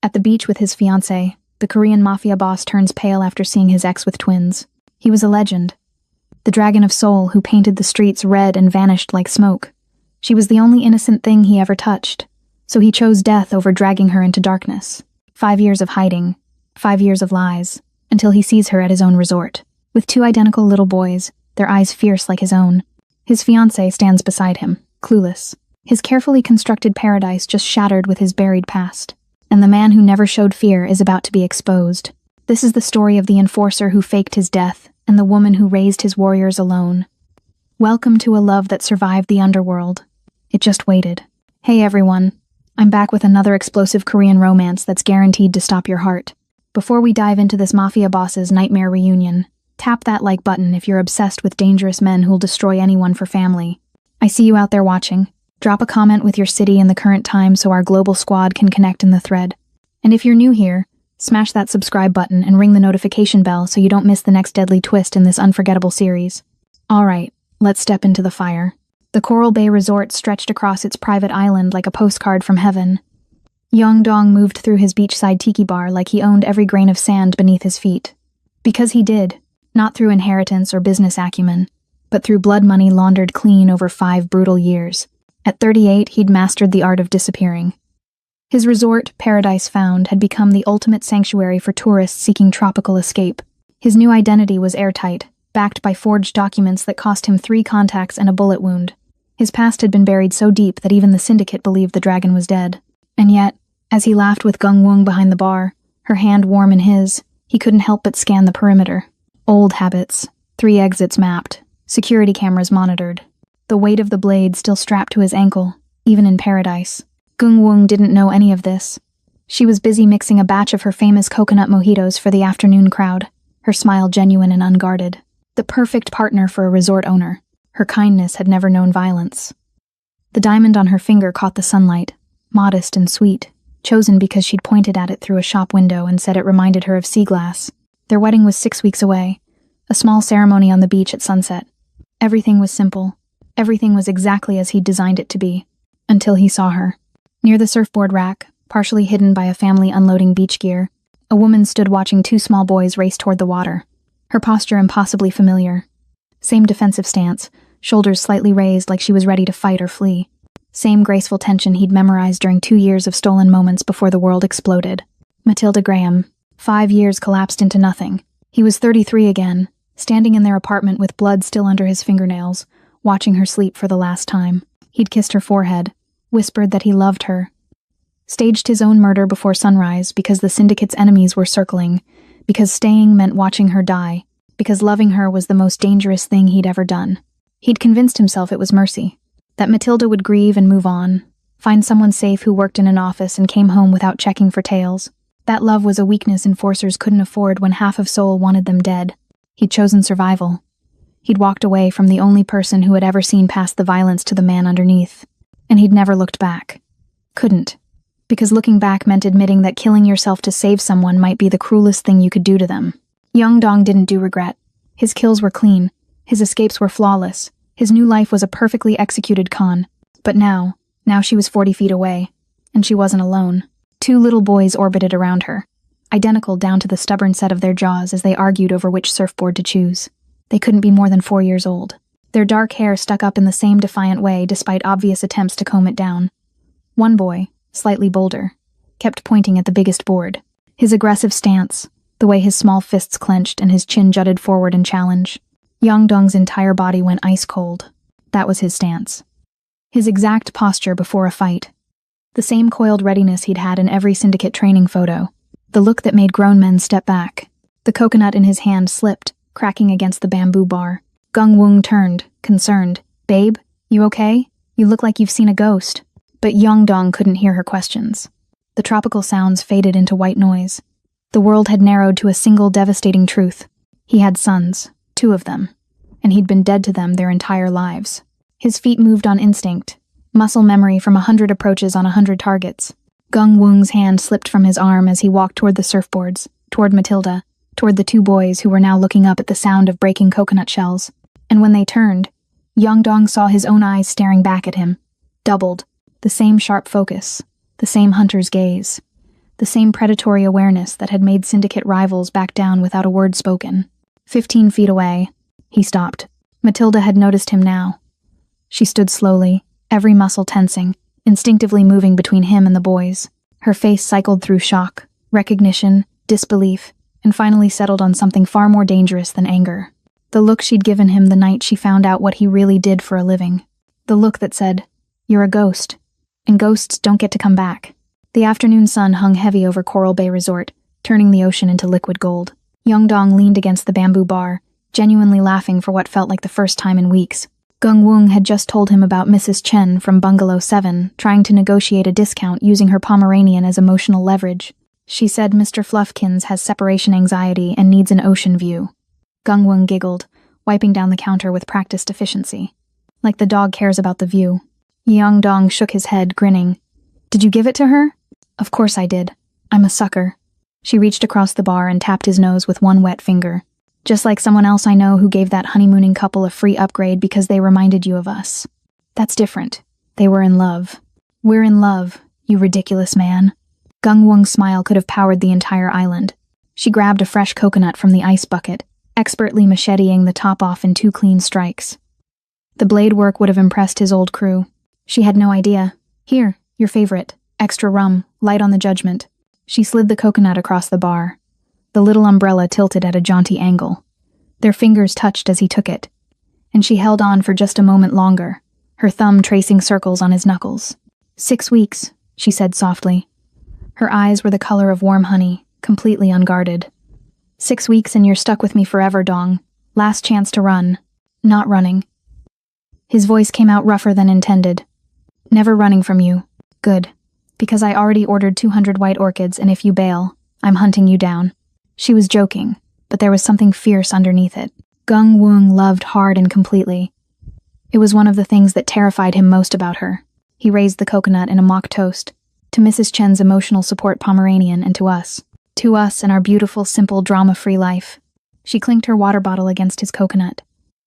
At the beach with his fiancée, the Korean Mafia boss turns pale after seeing his ex with twins. He was a legend. The dragon of soul who painted the streets red and vanished like smoke. She was the only innocent thing he ever touched, so he chose death over dragging her into darkness. 5 years of hiding, 5 years of lies, until he sees her at his own resort. With 2 identical little boys, their eyes fierce like his own. His fiancée stands beside him, clueless. His carefully constructed paradise just shattered with his buried past. And the man who never showed fear is about to be exposed. This is the story of the enforcer who faked his death, and the woman who raised his warriors alone. Welcome to a love that survived the underworld. It just waited. Hey everyone, I'm back with another explosive Korean romance that's guaranteed to stop your heart. Before we dive into this mafia boss's nightmare reunion, tap that like button if you're obsessed with dangerous men who'll destroy anyone for family. I see you out there watching. Drop a comment with your city and the current time so our global squad can connect in the thread. And if you're new here, smash that subscribe button and ring the notification bell so you don't miss the next deadly twist in this unforgettable series. Alright, let's step into the fire. The Coral Bay Resort stretched across its private island like a postcard from heaven. Yeong-dong moved through his beachside tiki bar like he owned every grain of sand beneath his feet. Because he did, not through inheritance or business acumen, but through blood money laundered clean over 5 brutal years. At 38, he'd mastered the art of disappearing. His resort, Paradise Found, had become the ultimate sanctuary for tourists seeking tropical escape. His new identity was airtight, backed by forged documents that cost him 3 contacts and a bullet wound. His past had been buried so deep that even the syndicate believed the dragon was dead. And yet, as he laughed with Gung-Woong behind the bar, her hand warm in his, he couldn't help but scan the perimeter. Old habits, 3 exits mapped, security cameras monitored. The weight of the blade still strapped to his ankle, even in paradise. Gung-Woong didn't know any of this. She was busy mixing a batch of her famous coconut mojitos for the afternoon crowd, her smile genuine and unguarded. The perfect partner for a resort owner. Her kindness had never known violence. The diamond on her finger caught the sunlight, modest and sweet, chosen because she'd pointed at it through a shop window and said it reminded her of sea glass. Their wedding was 6 weeks away, a small ceremony on the beach at sunset. Everything was simple. Everything was exactly as he'd designed it to be, until he saw her. Near the surfboard rack, partially hidden by a family unloading beach gear, a woman stood watching 2 small boys race toward the water, her posture impossibly familiar. Same defensive stance, shoulders slightly raised like she was ready to fight or flee. Same graceful tension he'd memorized during 2 years of stolen moments before the world exploded. Matilda Graham. 5 years collapsed into nothing. He was 33 again, standing in their apartment with blood still under his fingernails, watching her sleep for the last time. He'd kissed her forehead, whispered that he loved her, staged his own murder before sunrise because the syndicate's enemies were circling, because staying meant watching her die, because loving her was the most dangerous thing he'd ever done. He'd convinced himself it was mercy, that Matilda would grieve and move on, find someone safe who worked in an office and came home without checking for tales. That love was a weakness enforcers couldn't afford when half of Seoul wanted them dead. He'd chosen survival. He'd walked away from the only person who had ever seen past the violence to the man underneath. And he'd never looked back. Couldn't. Because looking back meant admitting that killing yourself to save someone might be the cruelest thing you could do to them. Yeong-dong didn't do regret. His kills were clean. His escapes were flawless. His new life was a perfectly executed con. But now she was 40 feet away. And she wasn't alone. 2 little boys orbited around her, identical down to the stubborn set of their jaws as they argued over which surfboard to choose. They couldn't be more than 4 years old. Their dark hair stuck up in the same defiant way despite obvious attempts to comb it down. One boy, slightly bolder, kept pointing at the biggest board. His aggressive stance, the way his small fists clenched and his chin jutted forward in challenge. Yeong-dong's entire body went ice cold. That was his stance. His exact posture before a fight. The same coiled readiness he'd had in every syndicate training photo. The look that made grown men step back. The coconut in his hand slipped, cracking against the bamboo bar. Gung-Woong turned, concerned. "Babe, you okay? You look like you've seen a ghost." But Yeong-dong couldn't hear her questions. The tropical sounds faded into white noise. The world had narrowed to a single devastating truth. He had sons, 2 of them, and he'd been dead to them their entire lives. His feet moved on instinct, muscle memory from 100 approaches on 100 targets. Gung-Woong's hand slipped from his arm as he walked toward the surfboards, toward Matilda, toward the 2 boys who were now looking up at the sound of breaking coconut shells. And when they turned, Yeong-dong saw his own eyes staring back at him, doubled, the same sharp focus, the same hunter's gaze. the same predatory awareness that had made syndicate rivals back down without a word spoken. 15 feet away, he stopped. Matilda had noticed him now. She stood slowly, every muscle tensing, instinctively moving between him and the boys. Her face cycled through shock, recognition, disbelief, and finally settled on something far more dangerous than anger. The look she'd given him the night she found out what he really did for a living. The look that said, "You're a ghost, and ghosts don't get to come back." The afternoon sun hung heavy over Coral Bay Resort, turning the ocean into liquid gold. Yongdong leaned against the bamboo bar, genuinely laughing for what felt like the first time in weeks. Gungwung had just told him about Mrs. Chen from Bungalow 7 trying to negotiate a discount using her Pomeranian as emotional leverage. She said Mr. Fluffkins has separation anxiety and needs an ocean view. Gungwung giggled, wiping down the counter with practiced efficiency. Like the dog cares about the view. Yongdong shook his head, grinning. "Did you give it to her?" "Of course I did. I'm a sucker." She reached across the bar and tapped his nose with one wet finger. "Just like someone else I know who gave that honeymooning couple a free upgrade because they reminded you of us. That's different. They were in love." "We're in love, you ridiculous man." Gungwung's smile could have powered the entire island. She grabbed a fresh coconut from the ice bucket, expertly macheteing the top off in 2 clean strikes. The blade work would have impressed his old crew. She had no idea. "Here, your favorite. Extra rum, light on the judgment." She slid the coconut across the bar. The little umbrella tilted at a jaunty angle. Their fingers touched as he took it, and she held on for just a moment longer, her thumb tracing circles on his knuckles. 6 weeks, she said softly. Her eyes were the color of warm honey, completely unguarded. 6 weeks and you're stuck with me forever, Dong. Last chance to run. Not running. His voice came out rougher than intended. Never running from you. Good. Because I already ordered 200 white orchids, and if you bail, I'm hunting you down. She was joking, but there was something fierce underneath it. Gungwung loved hard and completely. It was one of the things that terrified him most about her. He raised the coconut in a mock toast, to Mrs. Chen's emotional support Pomeranian and to us. To us and our beautiful, simple, drama-free life. She clinked her water bottle against his coconut.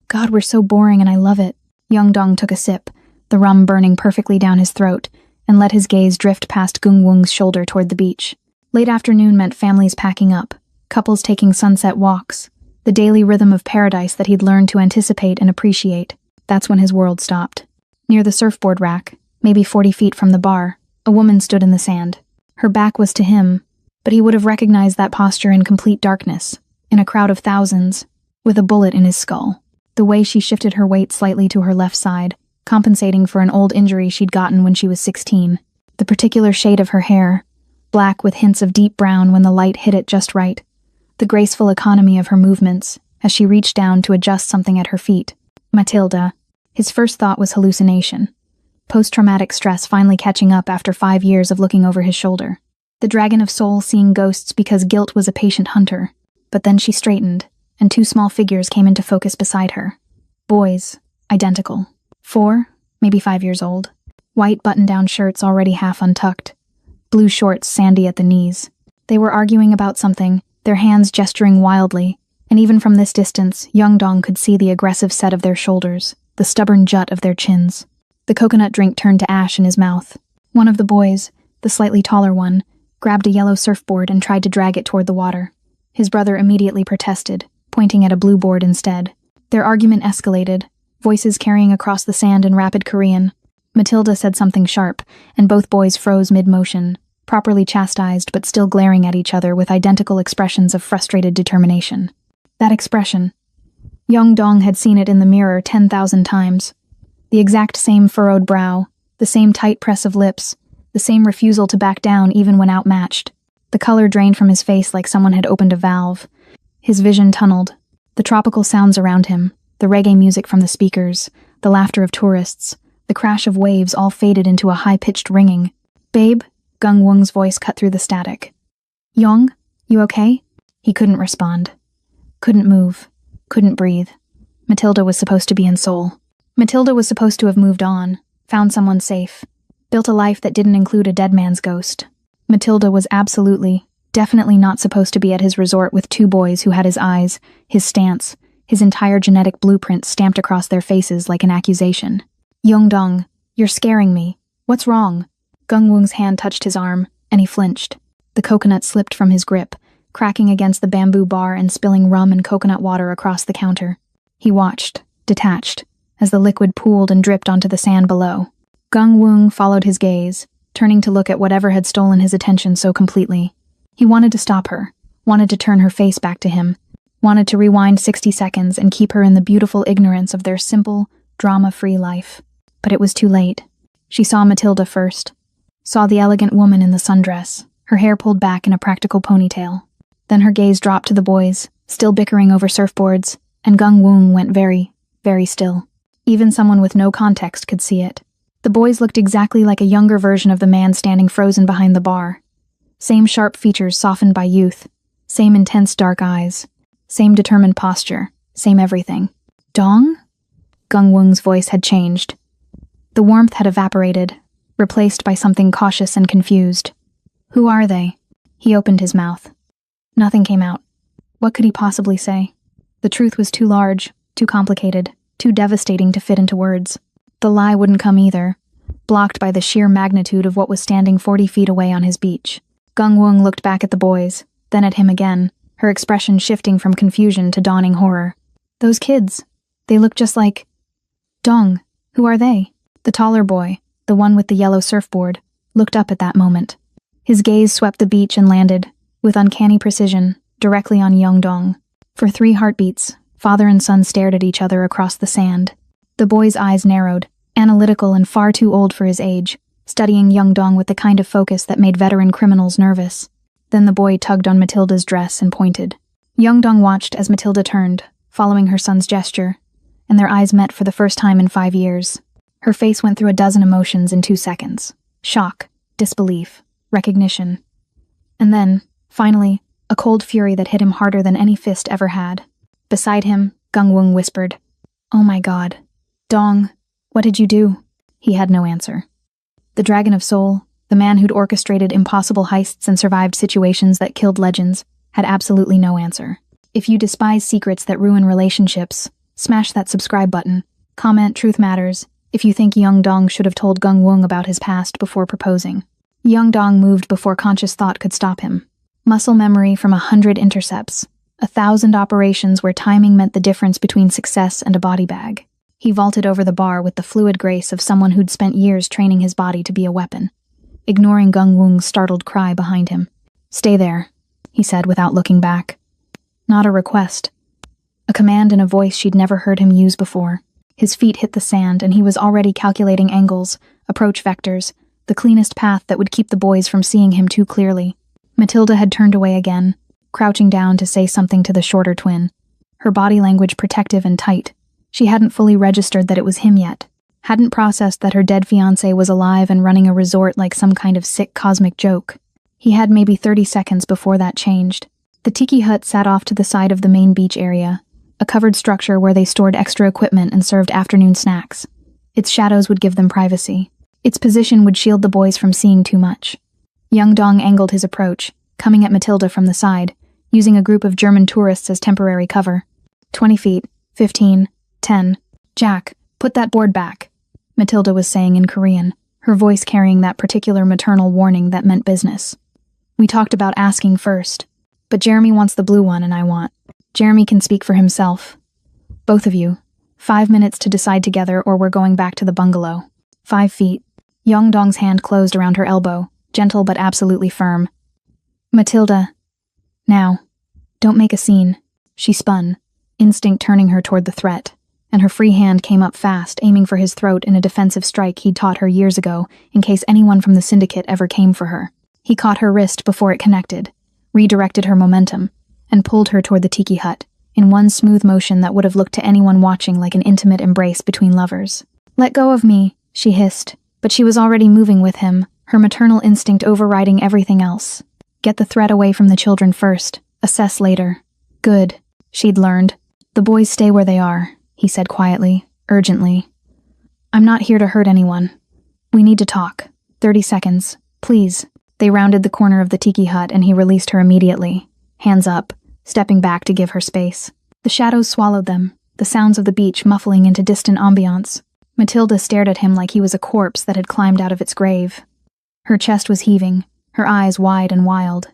God, we're so boring and I love it. Yongdong took a sip, the rum burning perfectly down his throat, and let his gaze drift past Gungwung's shoulder toward the beach. Late afternoon meant families packing up, couples taking sunset walks, the daily rhythm of paradise that he'd learned to anticipate and appreciate. That's when his world stopped. Near the surfboard rack, maybe 40 feet from the bar, a woman stood in the sand. Her back was to him, but he would have recognized that posture in complete darkness, in a crowd of thousands, with a bullet in his skull. The way she shifted her weight slightly to her left side, compensating for an old injury she'd gotten when she was 16. The particular shade of her hair, black with hints of deep brown when the light hit it just right. The graceful economy of her movements, as she reached down to adjust something at her feet. Matilda. His first thought was hallucination. Post-traumatic stress finally catching up after 5 years of looking over his shoulder. The dragon of soul seeing ghosts because guilt was a patient hunter. But then she straightened, and 2 small figures came into focus beside her. Boys, identical. 4, maybe 5 years old. White button-down shirts already half untucked. Blue shorts sandy at the knees. They were arguing about something, their hands gesturing wildly, and even from this distance, Yongdong could see the aggressive set of their shoulders, the stubborn jut of their chins. The coconut drink turned to ash in his mouth. One of the boys, the slightly taller one, grabbed a yellow surfboard and tried to drag it toward the water. His brother immediately protested, pointing at a blue board instead. Their argument escalated, voices carrying across the sand in rapid Korean. Matilda said something sharp, and both boys froze mid-motion, properly chastised but still glaring at each other with identical expressions of frustrated determination. That expression. Yongdong had seen it in the mirror 10,000 times. The exact same furrowed brow, the same tight press of lips, the same refusal to back down even when outmatched. The color drained from his face like someone had opened a valve. His vision tunneled. The tropical sounds around him, the reggae music from the speakers, the laughter of tourists, the crash of waves all faded into a high-pitched ringing. "Babe?" Gungwung's voice cut through the static. "Yong, you okay?" He couldn't respond. Couldn't move. Couldn't breathe. Matilda was supposed to be in Seoul. Matilda was supposed to have moved on, found someone safe, built a life that didn't include a dead man's ghost. Matilda was absolutely, definitely not supposed to be at his resort with 2 boys who had his eyes, his stance, his entire genetic blueprint stamped across their faces like an accusation. "Yongdong, you're scaring me. What's wrong?" Gungwung's hand touched his arm, and he flinched. The coconut slipped from his grip, cracking against the bamboo bar and spilling rum and coconut water across the counter. He watched, detached, as the liquid pooled and dripped onto the sand below. Gung Wung followed his gaze, turning to look at whatever had stolen his attention so completely. He wanted to stop her, wanted to turn her face back to him, wanted to rewind 60 seconds and keep her in the beautiful ignorance of their simple, drama-free life. But it was too late. She saw Matilda first, saw the elegant woman in the sundress, her hair pulled back in a practical ponytail. Then her gaze dropped to the boys, still bickering over surfboards, and Gung Wung went very, very still. Even someone with no context could see it. The boys looked exactly like a younger version of the man standing frozen behind the bar. Same sharp features softened by youth, same intense dark eyes, same determined posture, same everything. Dong? Gung Wung's voice had changed. The warmth had evaporated, replaced by something cautious and confused. Who are they? He opened his mouth. Nothing came out. What could he possibly say? The truth was too large, too complicated, too devastating to fit into words. The lie wouldn't come either, blocked by the sheer magnitude of what was standing 40 feet away on his beach. Gung Wung looked back at the boys, then at him again, her expression shifting from confusion to dawning horror. Those kids, they look just like... Dong, who are they? The taller boy, the one with the yellow surfboard, looked up at that moment. His gaze swept the beach and landed, with uncanny precision, directly on Yeongdong. For 3 heartbeats, father and son stared at each other across the sand. The boy's eyes narrowed, analytical and far too old for his age, studying Yeongdong with the kind of focus that made veteran criminals nervous. Then the boy tugged on Matilda's dress and pointed. Yeongdong watched as Matilda turned, following her son's gesture, and their eyes met for the first time in 5 years. Her face went through a dozen emotions in 2 seconds. Shock, disbelief, recognition. And then, finally, a cold fury that hit him harder than any fist ever had. Beside him, Gung Wung whispered, "Oh my God. Dong, what did you do?" He had no answer. The Dragon of Soul, the man who'd orchestrated impossible heists and survived situations that killed legends, had absolutely no answer. If you despise secrets that ruin relationships, smash that subscribe button. Comment Truth Matters if you think Yeongdong should have told Gung Wung about his past before proposing. Yeongdong moved before conscious thought could stop him. Muscle memory from 100 intercepts, 1,000 operations where timing meant the difference between success and a body bag. He vaulted over the bar with the fluid grace of someone who'd spent years training his body to be a weapon, ignoring Gung Wung's startled cry behind him. "Stay there," he said without looking back. Not a request. A command in a voice she'd never heard him use before. His feet hit the sand, and he was already calculating angles, approach vectors, the cleanest path that would keep the boys from seeing him too clearly. Matilda had turned away again, crouching down to say something to the shorter twin, her body language protective and tight. She hadn't fully registered that it was him yet, hadn't processed that her dead fiancé was alive and running a resort like some kind of sick cosmic joke. He had maybe 30 seconds before that changed. The tiki hut sat off to the side of the main beach area, a covered structure where they stored extra equipment and served afternoon snacks. Its shadows would give them privacy. Its position would shield the boys from seeing too much. Yeongdong angled his approach, coming at Matilda from the side, using a group of German tourists as temporary cover. 20 feet, 15, 10. "Jack, put that board back," Matilda was saying in Korean, her voice carrying that particular maternal warning that meant business. "We talked about asking first, but Jeremy wants the blue one and I want. Jeremy can speak for himself. Both of you. 5 minutes to decide together or we're going back to the bungalow." 5 feet. Yeongdong's hand closed around her elbow, gentle but absolutely firm. "Matilda. Now. Don't make a scene." She spun, instinct turning her toward the threat, and her free hand came up fast, aiming for his throat in a defensive strike he'd taught her years ago in case anyone from the syndicate ever came for her. He caught her wrist before it connected, redirected her momentum, and pulled her toward the tiki hut, in one smooth motion that would have looked to anyone watching like an intimate embrace between lovers. "Let go of me," she hissed, but she was already moving with him, her maternal instinct overriding everything else. Get the threat away from the children first, assess later. Good, she'd learned. "The boys stay where they are," he said quietly, urgently. "I'm not here to hurt anyone. We need to talk. 30 seconds, please." They rounded the corner of the tiki hut and he released her immediately, hands up, stepping back to give her space. The shadows swallowed them, the sounds of the beach muffling into distant ambiance. Matilda stared at him like he was a corpse that had climbed out of its grave. Her chest was heaving, her eyes wide and wild.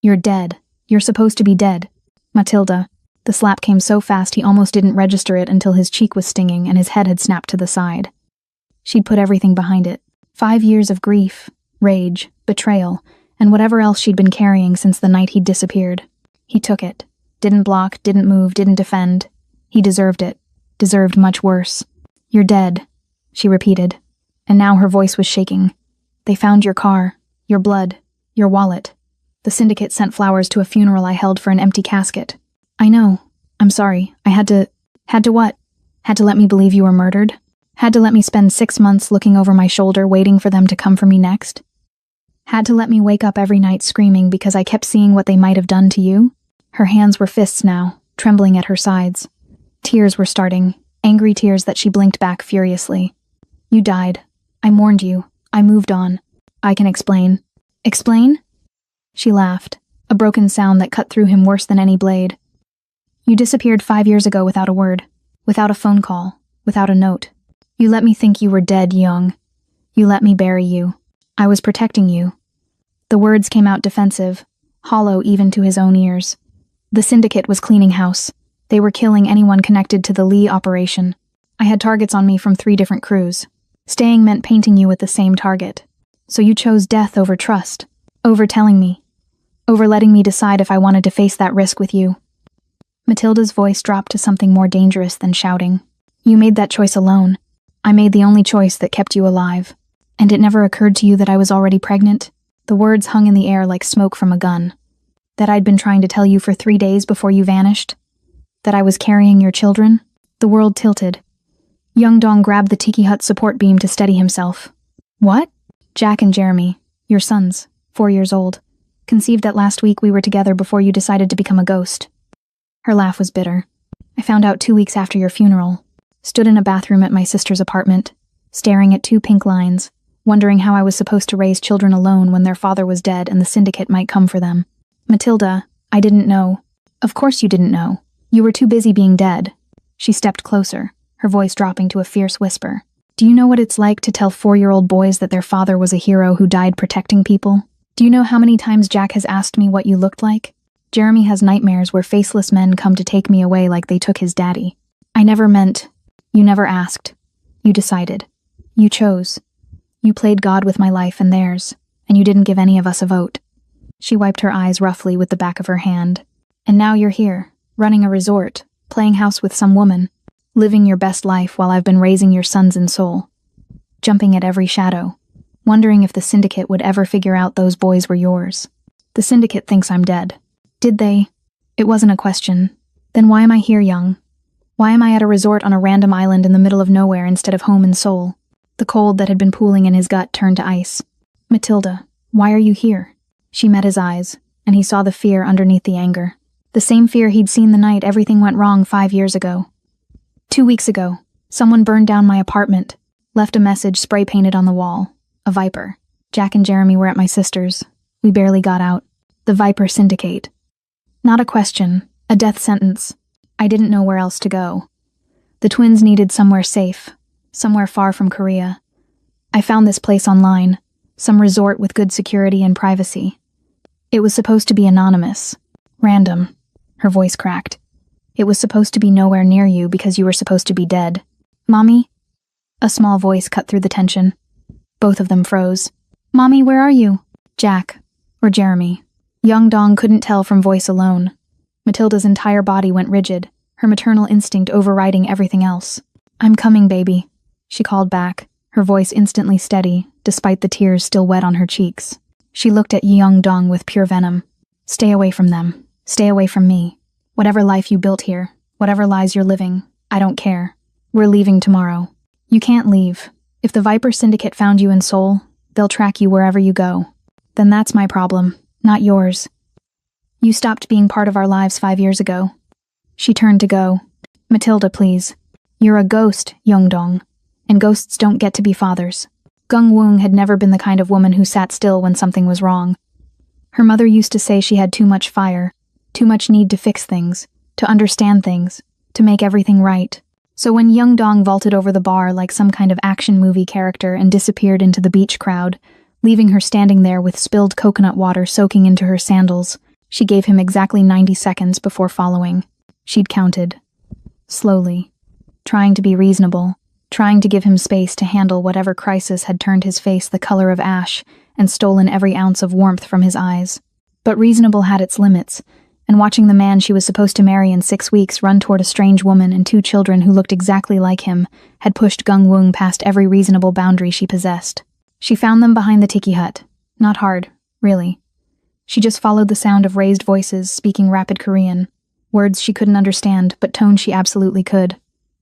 "You're dead. You're supposed to be dead. Matilda." The slap came so fast he almost didn't register it until his cheek was stinging and his head had snapped to the side. She'd put everything behind it. 5 years of grief, rage, betrayal, and whatever else she'd been carrying since the night he'd disappeared. He took it. Didn't block, didn't move, didn't defend. He deserved it. Deserved much worse. "You're dead," she repeated. And now her voice was shaking. "They found your car, your blood, your wallet. The syndicate sent flowers to a funeral I held for an empty casket. I know. I'm sorry. I had to what? Had to let me believe you were murdered? Had to let me spend 6 months looking over my shoulder waiting for them to come for me next? Had to let me wake up every night screaming because I kept seeing what they might have done to you?" Her hands were fists now, trembling at her sides. Tears were starting, angry tears that she blinked back furiously. "You died. I mourned you. I moved on. I can explain." "Explain?" She laughed, a broken sound that cut through him worse than any blade. "You disappeared 5 years ago without a word, without a phone call, without a note. You let me think you were dead, young. You let me bury you. I was protecting you." The words came out defensive, hollow even to his own ears. The syndicate was cleaning house. They were killing anyone connected to the Lee operation. I had targets on me from 3 different crews. Staying meant painting you with the same target. So you chose death over trust, over telling me, over letting me decide if I wanted to face that risk with you. Matilda's voice dropped to something more dangerous than shouting. "You made that choice alone. I made the only choice that kept you alive. And it never occurred to you that I was already pregnant?" The words hung in the air like smoke from a gun. "That I'd been trying to tell you for 3 days before you vanished? That I was carrying your children?" The world tilted. Young Dong grabbed the tiki hut support beam to steady himself. "What?" "Jack and Jeremy, your sons, 4 years old, conceived that last week we were together before you decided to become a ghost." Her laugh was bitter. "I found out 2 weeks after your funeral. Stood in a bathroom at my sister's apartment, staring at 2 pink lines, wondering how I was supposed to raise children alone when their father was dead and the syndicate might come for them. Matilda, I didn't know." "Of course you didn't know. You were too busy being dead." She stepped closer, her voice dropping to a fierce whisper. "Do you know what it's like to tell 4-year-old boys that their father was a hero who died protecting people? Do you know how many times Jack has asked me what you looked like? Jeremy has nightmares where faceless men come to take me away like they took his daddy. I never meant. You never asked. You decided. You chose. You played God with my life and theirs, and you didn't give any of us a vote." She wiped her eyes roughly with the back of her hand. "And now you're here, running a resort, playing house with some woman, living your best life while I've been raising your sons in Seoul, jumping at every shadow, wondering if the syndicate would ever figure out those boys were yours. The syndicate thinks I'm dead." "Did they?" It wasn't a question. "Then why am I here, young? Why am I at a resort on a random island in the middle of nowhere instead of home in Seoul?" The cold that had been pooling in his gut turned to ice. "Matilda, why are you here?" She met his eyes, and he saw the fear underneath the anger. The same fear he'd seen the night everything went wrong 5 years ago. 2 weeks ago, someone burned down my apartment, left a message spray-painted on the wall. A viper. Jack and Jeremy were at my sister's. We barely got out. The Viper Syndicate. Not a question, a death sentence. I didn't know where else to go. The twins needed somewhere safe, somewhere far from Korea. I found this place online, some resort with good security and privacy. It was supposed to be anonymous, random. Her voice cracked. It was supposed to be nowhere near you because you were supposed to be dead. "Mommy?" A small voice cut through the tension. Both of them froze. "Mommy, where are you?" Jack. Or Jeremy. Young Dong couldn't tell from voice alone. Matilda's entire body went rigid, her maternal instinct overriding everything else. "I'm coming, baby," she called back, her voice instantly steady, despite the tears still wet on her cheeks. She looked at Young Dong with pure venom. "Stay away from them. Stay away from me. Whatever life you built here, whatever lies you're living, I don't care. We're leaving tomorrow. You can't leave. If the Viper Syndicate found you in Seoul, they'll track you wherever you go. Then that's my problem, not yours. You stopped being part of our lives 5 years ago." She turned to go. "Matilda, please. You're a ghost, Young Dong, and ghosts don't get to be fathers." Gung Woong had never been the kind of woman who sat still when something was wrong. Her mother used to say she had too much fire, too much need to fix things, to understand things, to make everything right. So when Young Dong vaulted over the bar like some kind of action movie character and disappeared into the beach crowd, leaving her standing there with spilled coconut water soaking into her sandals. She gave him exactly 90 seconds before following. She'd counted. Slowly. Trying to be reasonable. Trying to give him space to handle whatever crisis had turned his face the color of ash and stolen every ounce of warmth from his eyes. But reasonable had its limits, and watching the man she was supposed to marry in 6 weeks run toward a strange woman and 2 children who looked exactly like him had pushed Gung Wung past every reasonable boundary she possessed. She found them behind the tiki hut. Not hard, really. She just followed the sound of raised voices speaking rapid Korean. Words she couldn't understand, but tones she absolutely could.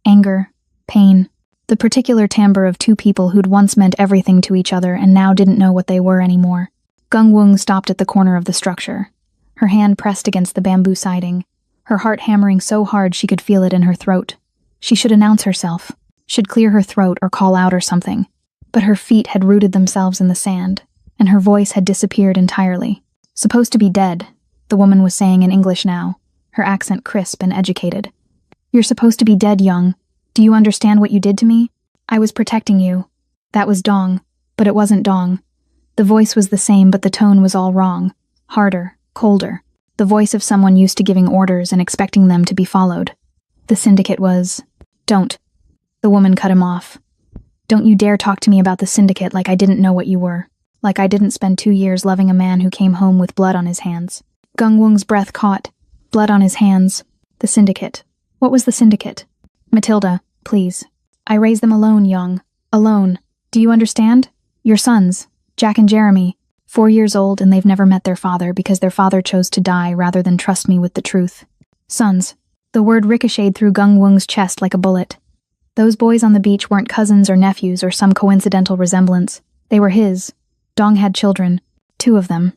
Anger, pain, the particular timbre of 2 people who'd once meant everything to each other and now didn't know what they were anymore. Gung Wung stopped at the corner of the structure, her hand pressed against the bamboo siding, her heart hammering so hard she could feel it in her throat. She should announce herself, should clear her throat or call out or something. But her feet had rooted themselves in the sand, and her voice had disappeared entirely. Supposed to be dead, the woman was saying in English now, her accent crisp and educated. You're supposed to be dead, Young. Do you understand what you did to me? I was protecting you. That was Dong, but it wasn't Dong. The voice was the same, but the tone was all wrong. Harder, colder. The voice of someone used to giving orders and expecting them to be followed. The syndicate was... Don't. The woman cut him off. Don't you dare talk to me about the syndicate like I didn't know what you were. Like I didn't spend 2 years loving a man who came home with blood on his hands. Gung Wung's breath caught. Blood on his hands. The syndicate. What was the syndicate? Matilda, please. I raised them alone, Young. Alone. Do you understand? Your sons, Jack and Jeremy, 4 years old and they've never met their father because their father chose to die rather than trust me with the truth. Sons. The word ricocheted through Gung Wung's chest like a bullet. Those boys on the beach weren't cousins or nephews or some coincidental resemblance. They were his. Dong had children. 2 of them.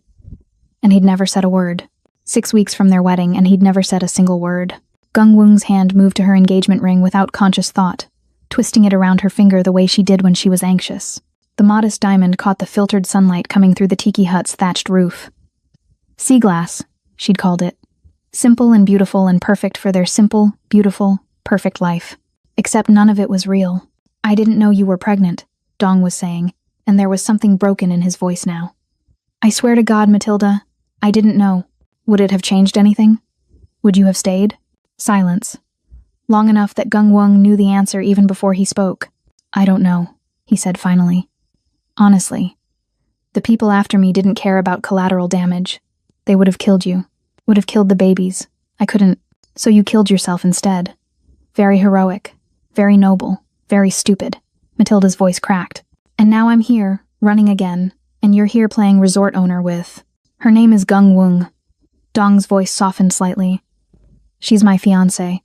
And he'd never said a word. 6 weeks from their wedding and he'd never said a single word. Gung Wung's hand moved to her engagement ring without conscious thought, twisting it around her finger the way she did when she was anxious. The modest diamond caught the filtered sunlight coming through the tiki hut's thatched roof. Sea glass, she'd called it. Simple and beautiful and perfect for their simple, beautiful, perfect life. Except none of it was real. I didn't know you were pregnant, Dong was saying, and there was something broken in his voice now. I swear to God, Matilda, I didn't know. Would it have changed anything? Would you have stayed? Silence. Long enough that Gung Wung knew the answer even before he spoke. I don't know, he said finally. Honestly. The people after me didn't care about collateral damage. They would have killed you. Would have killed the babies. I couldn't. So you killed yourself instead. Very heroic. Very noble. Very stupid. Matilda's voice cracked. And now I'm here, running again, and you're here playing resort owner with... Her name is Gung Wung. Dong's voice softened slightly. She's my fiancée.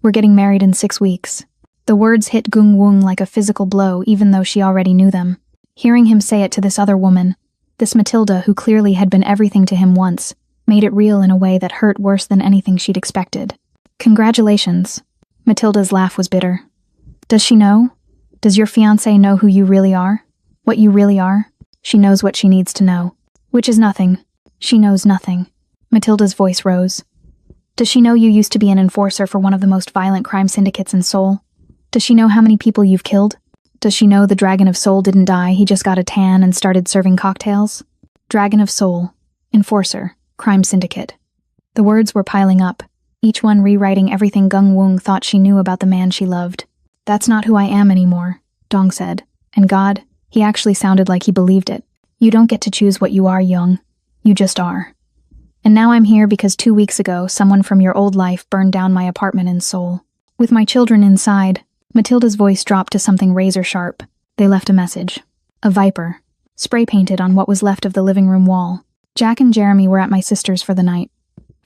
We're getting married in 6 weeks. The words hit Gung Wung like a physical blow, even though she already knew them. Hearing him say it to this other woman, this Matilda who clearly had been everything to him once, made it real in a way that hurt worse than anything she'd expected. Congratulations. Matilda's laugh was bitter. Does she know? Does your fiancé know who you really are? What you really are? She knows what she needs to know. Which is nothing. She knows nothing. Matilda's voice rose. Does she know you used to be an enforcer for one of the most violent crime syndicates in Seoul? Does she know how many people you've killed? Does she know the Dragon of Seoul didn't die, he just got a tan and started serving cocktails? Dragon of Seoul. Enforcer. Crime syndicate. The words were piling up, each one rewriting everything Gung Wung thought she knew about the man she loved. That's not who I am anymore, Dong said. And God, he actually sounded like he believed it. You don't get to choose what you are, Young. You just are. And now I'm here because 2 weeks ago, someone from your old life burned down my apartment in Seoul. With my children inside, Matilda's voice dropped to something razor sharp. They left a message. A viper. Spray painted on what was left of the living room wall. Jack and Jeremy were at my sister's for the night.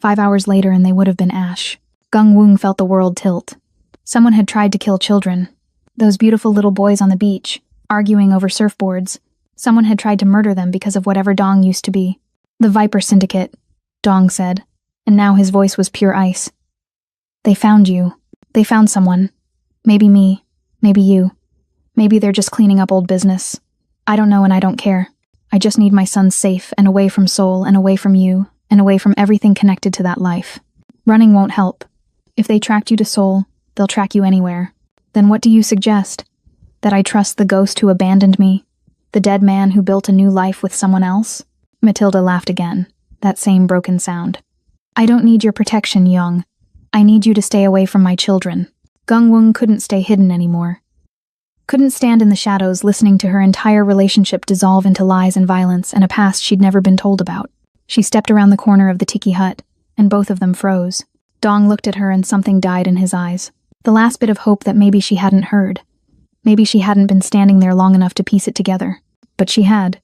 5 hours later and they would have been ash. Gung Wung felt the world tilt. Someone had tried to kill children. Those beautiful little boys on the beach, arguing over surfboards. Someone had tried to murder them because of whatever Dong used to be. The Viper Syndicate, Dong said, and now his voice was pure ice. They found you. They found someone. Maybe me. Maybe you. Maybe they're just cleaning up old business. I don't know and I don't care. I just need my son safe and away from Seoul and away from you and away from everything connected to that life. Running won't help. If they tracked you to Seoul, they'll track you anywhere. Then what do you suggest? That I trust the ghost who abandoned me? The dead man who built a new life with someone else? Matilda laughed again, that same broken sound. I don't need your protection, Young. I need you to stay away from my children. Gung-wung couldn't stay hidden anymore. Couldn't stand in the shadows listening to her entire relationship dissolve into lies and violence and a past she'd never been told about. She stepped around the corner of the tiki hut, and both of them froze. Dong looked at her and something died in his eyes. The last bit of hope that maybe she hadn't heard. Maybe she hadn't been standing there long enough to piece it together. But she had.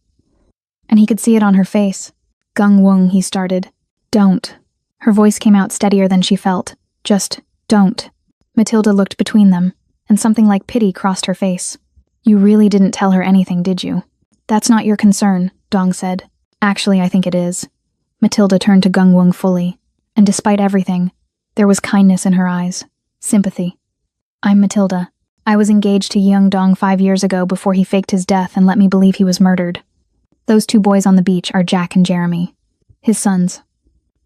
And he could see it on her face. Gung-wung, he started. Don't. Her voice came out steadier than she felt. Just, don't. Matilda looked between them, and something like pity crossed her face. You really didn't tell her anything, did you? That's not your concern, Dong said. Actually, I think it is. Matilda turned to Gung-wung fully, and despite everything, there was kindness in her eyes. Sympathy. I'm Matilda. I was engaged to Yeung Dong 5 years ago before he faked his death and let me believe he was murdered. Those 2 boys on the beach are Jack and Jeremy. His sons.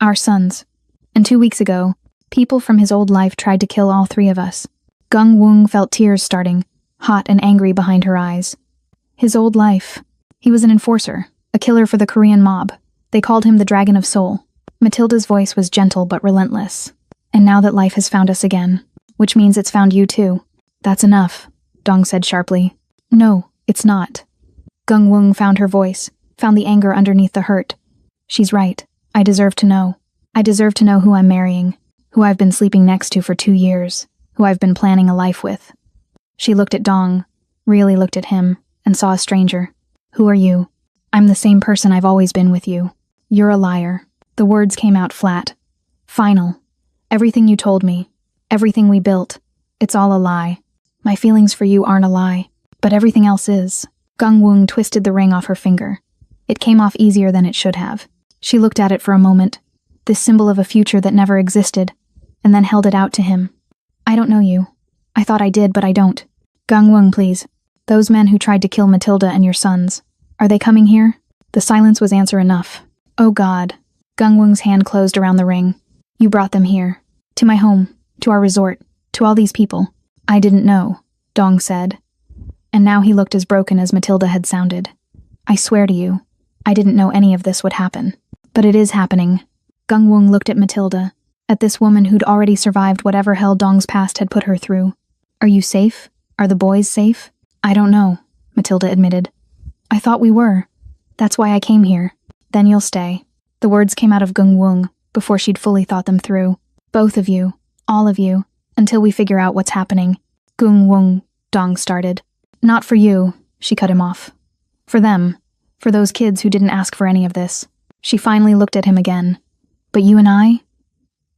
Our sons. And 2 weeks ago, people from his old life tried to kill all 3 of us. Gung-wung felt tears starting, hot and angry behind her eyes. His old life. He was an enforcer, a killer for the Korean mob. They called him the Dragon of Soul. Matilda's voice was gentle but relentless. And now that life has found us again, which means it's found you too. That's enough, Dong said sharply. No, it's not. Gung-wung found her voice, found the anger underneath the hurt. She's right. I deserve to know. I deserve to know who I'm marrying, who I've been sleeping next to for 2 years, who I've been planning a life with. She looked at Dong, really looked at him, and saw a stranger. Who are you? I'm the same person I've always been with you. You're a liar. The words came out flat. Final. Everything you told me, everything we built, it's all a lie. My feelings for you aren't a lie, but everything else is. Gung-wung twisted the ring off her finger. It came off easier than it should have. She looked at it for a moment, this symbol of a future that never existed, and then held it out to him. I don't know you. I thought I did, but I don't. Gung-wung, please. Those men who tried to kill Matilda and your sons, are they coming here? The silence was answer enough. Oh God. Gung-wung's hand closed around the ring. You brought them here. To my home. To our resort. To all these people. I didn't know, Dong said. And now he looked as broken as Matilda had sounded. I swear to you, I didn't know any of this would happen. But it is happening. Gung-wung looked at Matilda, at this woman who'd already survived whatever hell Dong's past had put her through. Are you safe? Are the boys safe? I don't know, Matilda admitted. I thought we were. That's why I came here. Then you'll stay. The words came out of Gung-wung before she'd fully thought them through. Both of you. All of you. Until we figure out what's happening. Gung-wung, Dong started. Not for you, she cut him off. For them. For those kids who didn't ask for any of this. She finally looked at him again. But you and I?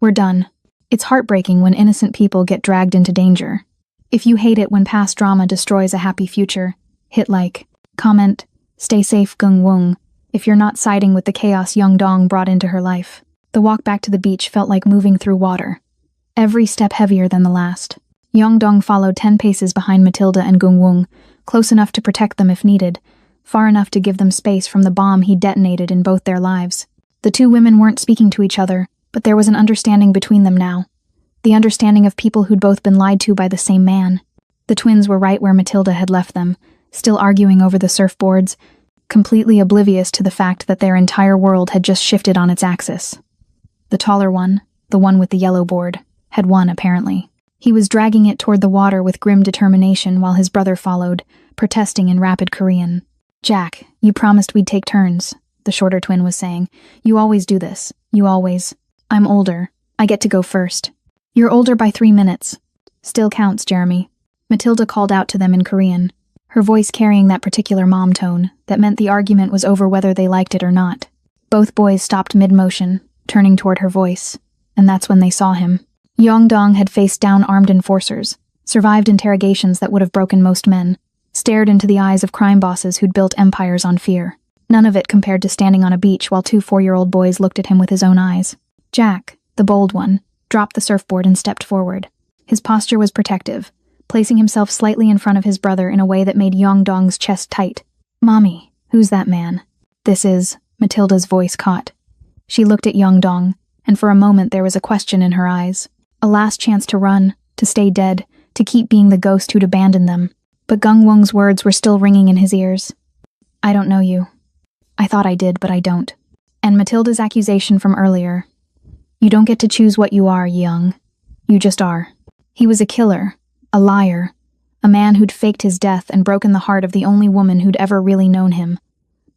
We're done. It's heartbreaking when innocent people get dragged into danger. If you hate it when past drama destroys a happy future, hit like. Comment, stay safe Gung-wung, if you're not siding with the chaos Yeung Dong brought into her life. The walk back to the beach felt like moving through water. Every step heavier than the last. Yeung Dong followed 10 paces behind Matilda and Gung-wung, close enough to protect them if needed, far enough to give them space from the bomb he detonated in both their lives. The 2 women weren't speaking to each other, but there was an understanding between them now. The understanding of people who'd both been lied to by the same man. The twins were right where Matilda had left them, still arguing over the surfboards, completely oblivious to the fact that their entire world had just shifted on its axis. The taller one, the one with the yellow board, had won apparently. He was dragging it toward the water with grim determination while his brother followed, protesting in rapid Korean. Jack, you promised we'd take turns, the shorter twin was saying. You always do this. You always. I'm older. I get to go first. You're older by 3 minutes. Still counts, Jeremy. Matilda called out to them in Korean, her voice carrying that particular mom tone that meant the argument was over whether they liked it or not. Both boys stopped mid-motion, turning toward her voice, and that's when they saw him. Yeung Dong had faced down armed enforcers, survived interrogations that would have broken most men, stared into the eyes of crime bosses who'd built empires on fear. None of it compared to standing on a beach while 2 4-year-old boys looked at him with his own eyes. Jack, the bold one, dropped the surfboard and stepped forward. His posture was protective, placing himself slightly in front of his brother in a way that made Yeung Dong's chest tight. Mommy, who's that man? This is, Matilda's voice caught. She looked at Yeung Dong, and for a moment there was a question in her eyes. A last chance to run, to stay dead, to keep being the ghost who'd abandoned them. But Gung-wung's words were still ringing in his ears. I don't know you. I thought I did, but I don't. And Matilda's accusation from earlier. You don't get to choose what you are, young. You just are. He was a killer, a liar, a man who'd faked his death and broken the heart of the only woman who'd ever really known him.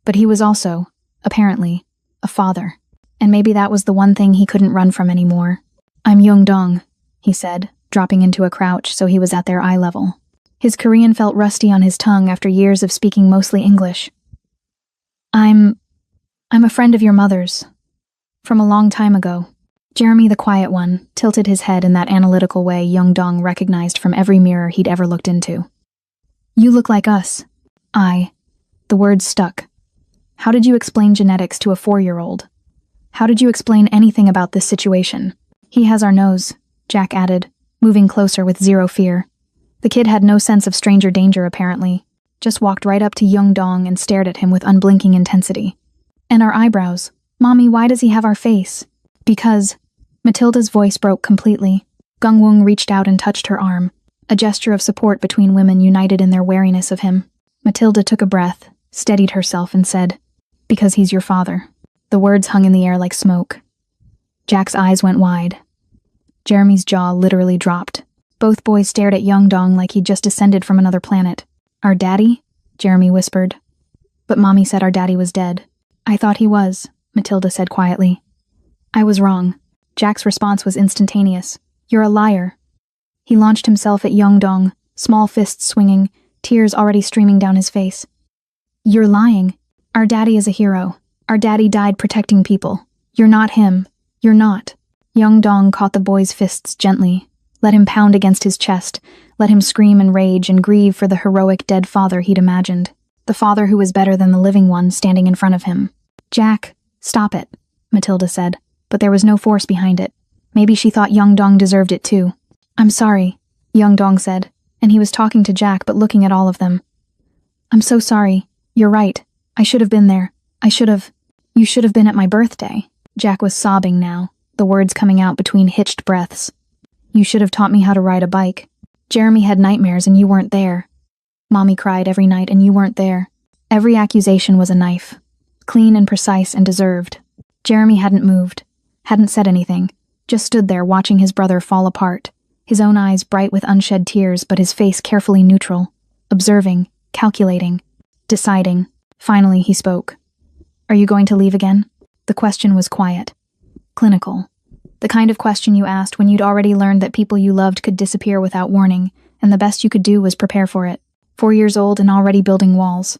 But he was also, apparently, a father. And maybe that was the one thing he couldn't run from anymore. I'm Young Dong, he said, dropping into a crouch so he was at their eye level. His Korean felt rusty on his tongue after years of speaking mostly English. I'm a friend of your mother's. From a long time ago. Jeremy, the quiet one, tilted his head in that analytical way Young Dong recognized from every mirror he'd ever looked into. You look like us. The words stuck. How did you explain genetics to a 4-year-old? How did you explain anything about this situation? He has our nose, Jack added, moving closer with zero fear. The kid had no sense of stranger danger, apparently, just walked right up to Young Dong and stared at him with unblinking intensity. And our eyebrows. Mommy, why does he have our face? Because... Matilda's voice broke completely. Gungwung reached out and touched her arm, a gesture of support between women united in their wariness of him. Matilda took a breath, steadied herself, and said, Because he's your father. The words hung in the air like smoke. Jack's eyes went wide. Jeremy's jaw literally dropped. Both boys stared at Young Dong like he'd just descended from another planet. Our daddy? Jeremy whispered. But Mommy said our daddy was dead. I thought he was, Matilda said quietly. I was wrong. Jack's response was instantaneous. You're a liar. He launched himself at Young Dong, small fists swinging, tears already streaming down his face. You're lying. Our daddy is a hero. Our daddy died protecting people. You're not him. You're not. Young Dong caught the boy's fists gently, let him pound against his chest, let him scream and rage and grieve for the heroic dead father he'd imagined, the father who was better than the living one standing in front of him. Jack, stop it, Matilda said. But there was no force behind it. Maybe she thought Young Dong deserved it too. I'm sorry, Young Dong said, and he was talking to Jack but looking at all of them. I'm so sorry. You're right. I should have been there. You should have been at my birthday. Jack was sobbing now, the words coming out between hitched breaths. You should have taught me how to ride a bike. Jeremy had nightmares and you weren't there. Mommy cried every night and you weren't there. Every accusation was a knife. Clean and precise and deserved. Jeremy hadn't moved. Hadn't said anything, just stood there watching his brother fall apart, his own eyes bright with unshed tears but his face carefully neutral, observing, calculating, deciding. Finally he spoke. Are you going to leave again? The question was quiet, clinical, the kind of question you asked when you'd already learned that people you loved could disappear without warning, and the best you could do was prepare for it. 4 years old and already building walls,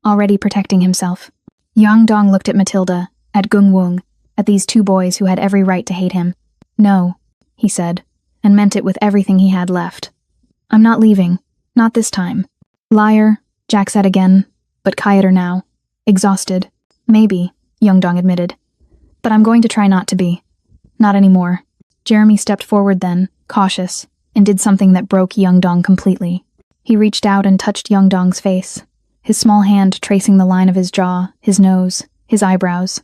already protecting himself. Young Dong looked at Matilda, at Gungwung, at these 2 boys who had every right to hate him. No, he said, and meant it with everything he had left. I'm not leaving. Not this time. Liar, Jack said again, but quieter now. Exhausted. Maybe, Young Dong admitted. But I'm going to try not to be. Not anymore. Jeremy stepped forward then, cautious, and did something that broke Young Dong completely. He reached out and touched Young Dong's face, his small hand tracing the line of his jaw, his nose, his eyebrows,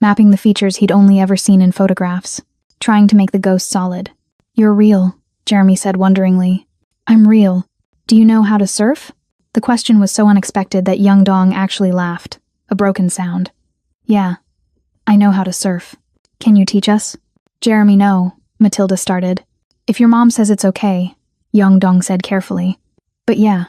mapping the features he'd only ever seen in photographs, trying to make the ghost solid. You're real, Jeremy said wonderingly. I'm real. Do you know how to surf? The question was so unexpected that Young Dong actually laughed, a broken sound. Yeah, I know how to surf. Can you teach us? Jeremy, no, Matilda started. If your mom says it's okay, Young Dong said carefully. But yeah,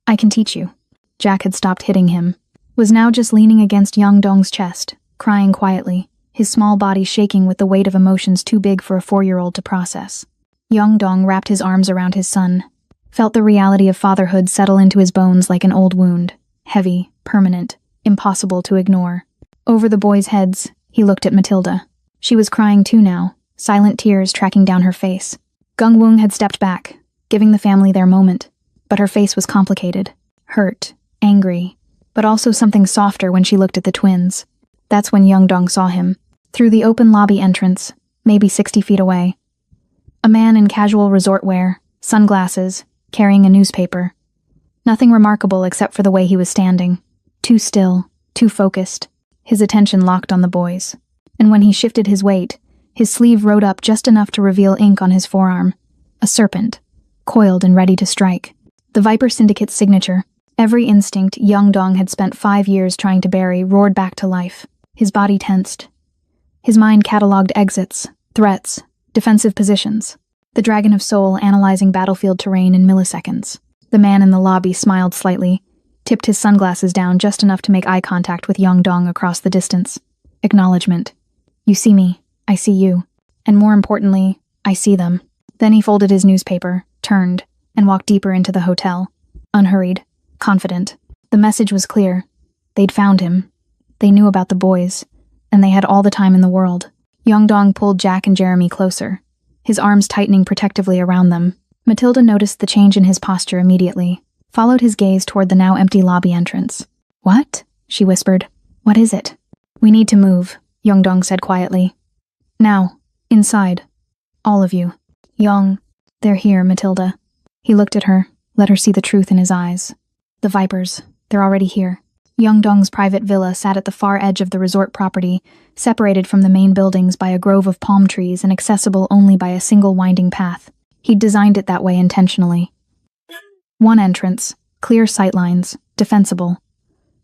I can teach you. Jack had stopped hitting him, was now just leaning against Young Dong's chest, crying quietly, his small body shaking with the weight of emotions too big for a 4-year-old to process. Young Dong wrapped his arms around his son, felt the reality of fatherhood settle into his bones like an old wound, heavy, permanent, impossible to ignore. Over the boys' heads, he looked at Matilda. She was crying too now, silent tears tracking down her face. Gungwung had stepped back, giving the family their moment, but her face was complicated, hurt, angry, but also something softer when she looked at the twins. That's when Young Dong saw him, through the open lobby entrance, maybe 60 feet away. A man in casual resort wear, sunglasses, carrying a newspaper. Nothing remarkable except for the way he was standing. Too still, too focused, his attention locked on the boys. And when he shifted his weight, his sleeve rode up just enough to reveal ink on his forearm. A serpent, coiled and ready to strike. The Viper Syndicate's signature, Every instinct Young Dong had spent 5 years trying to bury roared back to life. His body tensed. His mind catalogued exits, threats, defensive positions. The Dragon of Soul analyzing battlefield terrain in milliseconds. The man in the lobby smiled slightly, tipped his sunglasses down just enough to make eye contact with Young Dong across the distance. Acknowledgement. You see me, I see you. And more importantly, I see them. Then he folded his newspaper, turned, and walked deeper into the hotel. Unhurried, confident. The message was clear. They'd found him. They knew about the boys, and they had all the time in the world. Young Dong pulled Jack and Jeremy closer, his arms tightening protectively around them. Matilda noticed the change in his posture immediately, followed his gaze toward the now empty lobby entrance. What? She whispered. What is it? We need to move, Young Dong said quietly. Now, inside. All of you. Young. They're here, Matilda. He looked at her, let her see the truth in his eyes. The Vipers. They're already here. Young Dong's private villa sat at the far edge of the resort property, separated from the main buildings by a grove of palm trees and accessible only by a single winding path. He'd designed it that way intentionally. One entrance, clear sightlines, defensible.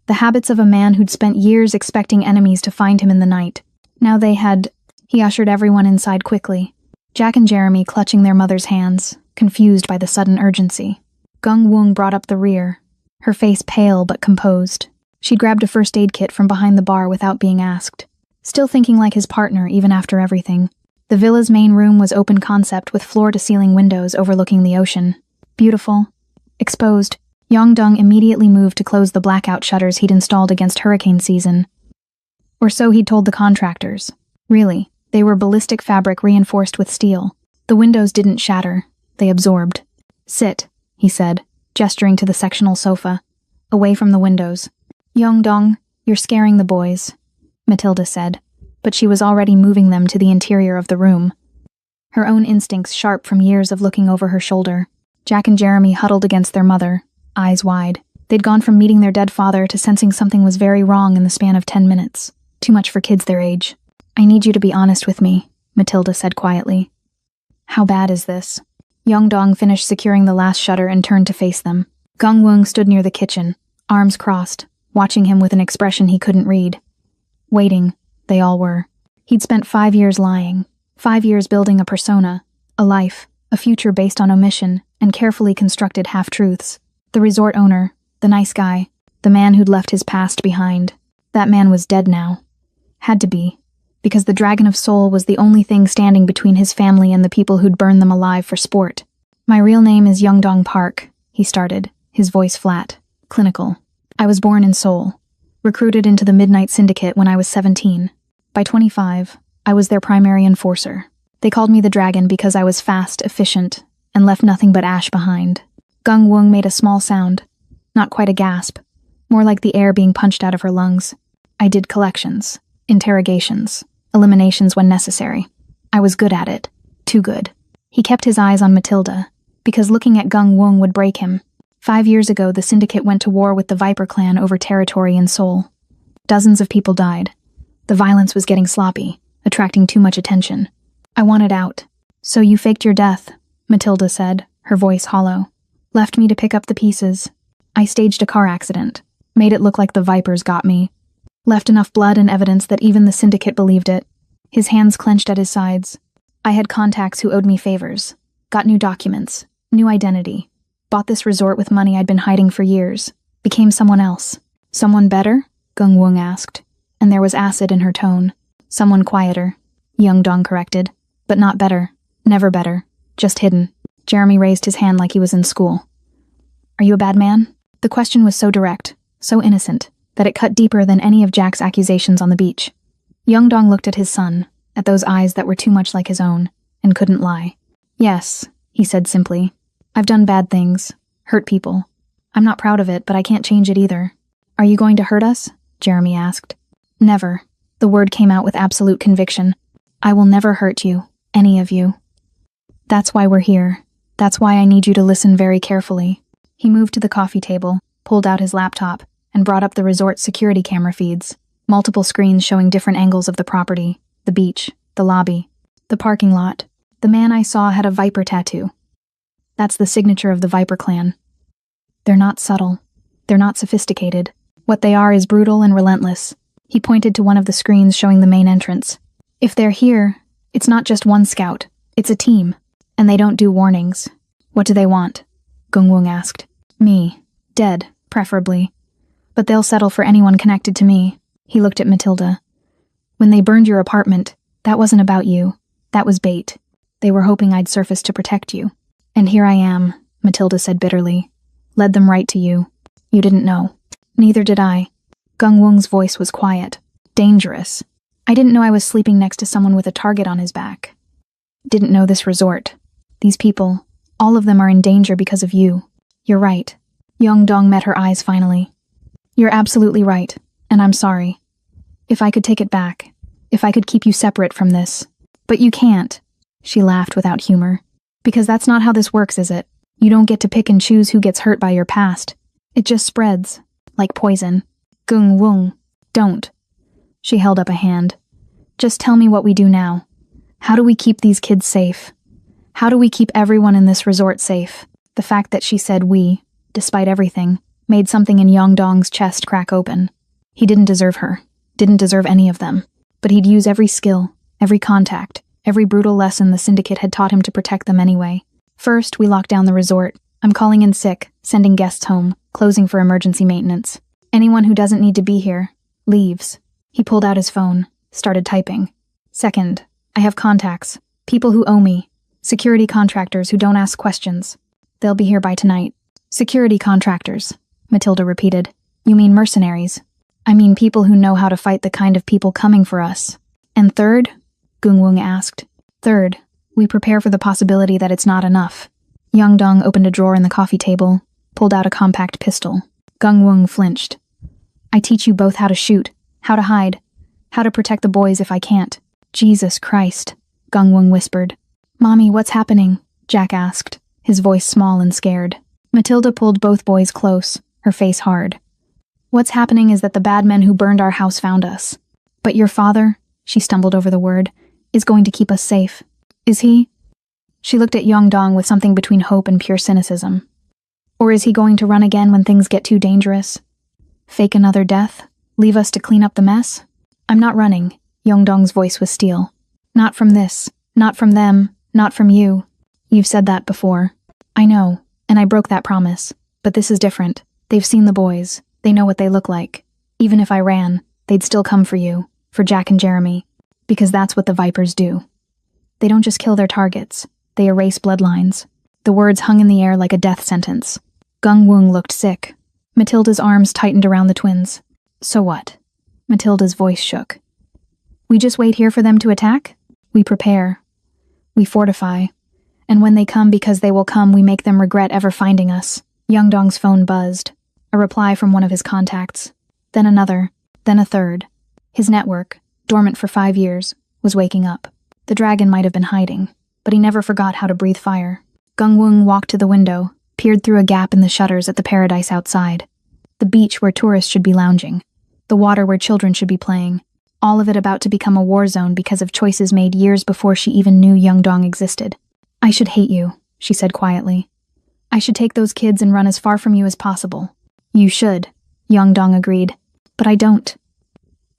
The habits of a man who'd spent years expecting enemies to find him in the night. Now they had... He ushered everyone inside quickly. Jack and Jeremy clutching their mother's hands, confused by the sudden urgency. Gung Wung brought up the rear, her face pale but composed. She'd grabbed a first aid kit from behind the bar without being asked. Still thinking like his partner even after everything. The villa's main room was open concept with floor-to-ceiling windows overlooking the ocean. Beautiful. Exposed. Young Dong immediately moved to close the blackout shutters he'd installed against hurricane season. Or so he'd told the contractors. Really, they were ballistic fabric reinforced with steel. The windows didn't shatter. They absorbed. Sit, he said, gesturing to the sectional sofa. Away from the windows. Young Dong, you're scaring the boys, Matilda said, but she was already moving them to the interior of the room. Her own instincts sharp from years of looking over her shoulder. Jack and Jeremy huddled against their mother, eyes wide. They'd gone from meeting their dead father to sensing something was very wrong in the span of 10 minutes. Too much for kids their age. I need you to be honest with me, Matilda said quietly. How bad is this? Young Dong finished securing the last shutter and turned to face them. Gung Wung stood near the kitchen, arms crossed, watching him with an expression he couldn't read. Waiting, they all were. He'd spent 5 years lying, 5 years building a persona, a life, a future based on omission, and carefully constructed half-truths. The resort owner, the nice guy, the man who'd left his past behind. That man was dead now. Had to be, because the Dragon of Soul was the only thing standing between his family and the people who'd burned them alive for sport. My real name is Young Dong Park, he started, his voice flat, clinical. I was born in Seoul, recruited into the Midnight Syndicate when I was 17. By 25, I was their primary enforcer. They called me the Dragon because I was fast, efficient, and left nothing but ash behind. Gung Wung made a small sound, not quite a gasp, more like the air being punched out of her lungs. I did collections, interrogations, eliminations when necessary. I was good at it, too good. He kept his eyes on Matilda, because looking at Gung Wung would break him. 5 years ago, the Syndicate went to war with the Viper clan over territory in Seoul. Dozens of people died. The violence was getting sloppy, attracting too much attention. I wanted out. So you faked your death, Matilda said, her voice hollow. Left me to pick up the pieces. I staged a car accident, made it look like the Vipers got me. Left enough blood and evidence that even the Syndicate believed it. His hands clenched at his sides. I had contacts who owed me favors. Got new documents, new identity. Bought this resort with money I'd been hiding for years. Became someone else. Someone better? Gung Wung asked, and there was acid in her tone. Someone quieter, Young Dong corrected. But not better. Never better. Just hidden. Jeremy raised his hand like he was in school. Are you a bad man? The question was so direct, so innocent, that it cut deeper than any of Jack's accusations on the beach. Young Dong looked at his son, at those eyes that were too much like his own, and couldn't lie. Yes, he said simply. I've done bad things, hurt people. I'm not proud of it, but I can't change it either. Are you going to hurt us? Jeremy asked. Never. The word came out with absolute conviction. I will never hurt you, any of you. That's why we're here. That's why I need you to listen very carefully. He moved to the coffee table, pulled out his laptop, and brought up the resort's security camera feeds. Multiple screens showing different angles of the property, the beach, the lobby, the parking lot. The man I saw had a Viper tattoo. That's the signature of the Viper clan. They're not subtle. They're not sophisticated. What they are is brutal and relentless. He pointed to one of the screens showing the main entrance. If they're here, it's not just one scout, it's a team. And they don't do warnings. What do they want? Gungwung asked. Me. Dead, preferably. But they'll settle for anyone connected to me. He looked at Matilda. When they burned your apartment, that wasn't about you. That was bait. They were hoping I'd surface to protect you. And here I am, Matilda said bitterly. Led them right to you. You didn't know. Neither did I. Gungwung's voice was quiet. Dangerous. I didn't know I was sleeping next to someone with a target on his back. Didn't know this resort. These people, all of them are in danger because of you. You're right. Yeongdong met her eyes finally. You're absolutely right, and I'm sorry. If I could take it back, if I could keep you separate from this. But you can't. She laughed without humor. Because that's not how this works, is it? You don't get to pick and choose who gets hurt by your past. It just spreads, like poison. Gungwung, don't. She held up a hand. Just tell me what we do now. How do we keep these kids safe? How do we keep everyone in this resort safe? The fact that she said we, despite everything, made something in Yeongdong's chest crack open. He didn't deserve her. Didn't deserve any of them. But he'd use every skill, every contact, every brutal lesson the syndicate had taught him to protect them anyway. First, we locked down the resort. I'm calling in sick, sending guests home, closing for emergency maintenance. Anyone who doesn't need to be here, leaves. He pulled out his phone, started typing. Second, I have contacts, people who owe me, security contractors who don't ask questions. They'll be here by tonight. Security contractors, Matilda repeated. You mean mercenaries? I mean people who know how to fight the kind of people coming for us. And third? Gungwung asked. Third, we prepare for the possibility that it's not enough. Yeongdong opened a drawer in the coffee table, pulled out a compact pistol. Gungwung flinched. I teach you both how to shoot, how to hide, how to protect the boys if I can't. Jesus Christ, Gungwung whispered. Mommy, what's happening? Jack asked, his voice small and scared. Matilda pulled both boys close, her face hard. What's happening is that the bad men who burned our house found us. But your father, she stumbled over the word, is going to keep us safe. Is he? She looked at Yeongdong with something between hope and pure cynicism. Or is he going to run again when things get too dangerous? Fake another death? Leave us to clean up the mess? I'm not running, Yeongdong's voice was steel. Not from this, not from them, not from you. You've said that before. I know, and I broke that promise. But this is different. They've seen the boys. They know what they look like. Even if I ran, they'd still come for you, for Jack and Jeremy. Because that's what the Vipers do. They don't just kill their targets. They erase bloodlines. The words hung in the air like a death sentence. Gungwung looked sick. Matilda's arms tightened around the twins. So what? Matilda's voice shook. We just wait here for them to attack? We prepare. We fortify. And when they come because they will come, we make them regret ever finding us. Yeongdong's phone buzzed. A reply from one of his contacts. Then another. Then a third. His network, dormant for 5 years, was waking up. The dragon might have been hiding, but he never forgot how to breathe fire. Gungwung walked to the window, peered through a gap in the shutters at the paradise outside. The beach where tourists should be lounging. The water where children should be playing. All of it about to become a war zone because of choices made years before she even knew Yeongdong existed. I should hate you, she said quietly. I should take those kids and run as far from you as possible. You should, Yeongdong agreed. But I don't.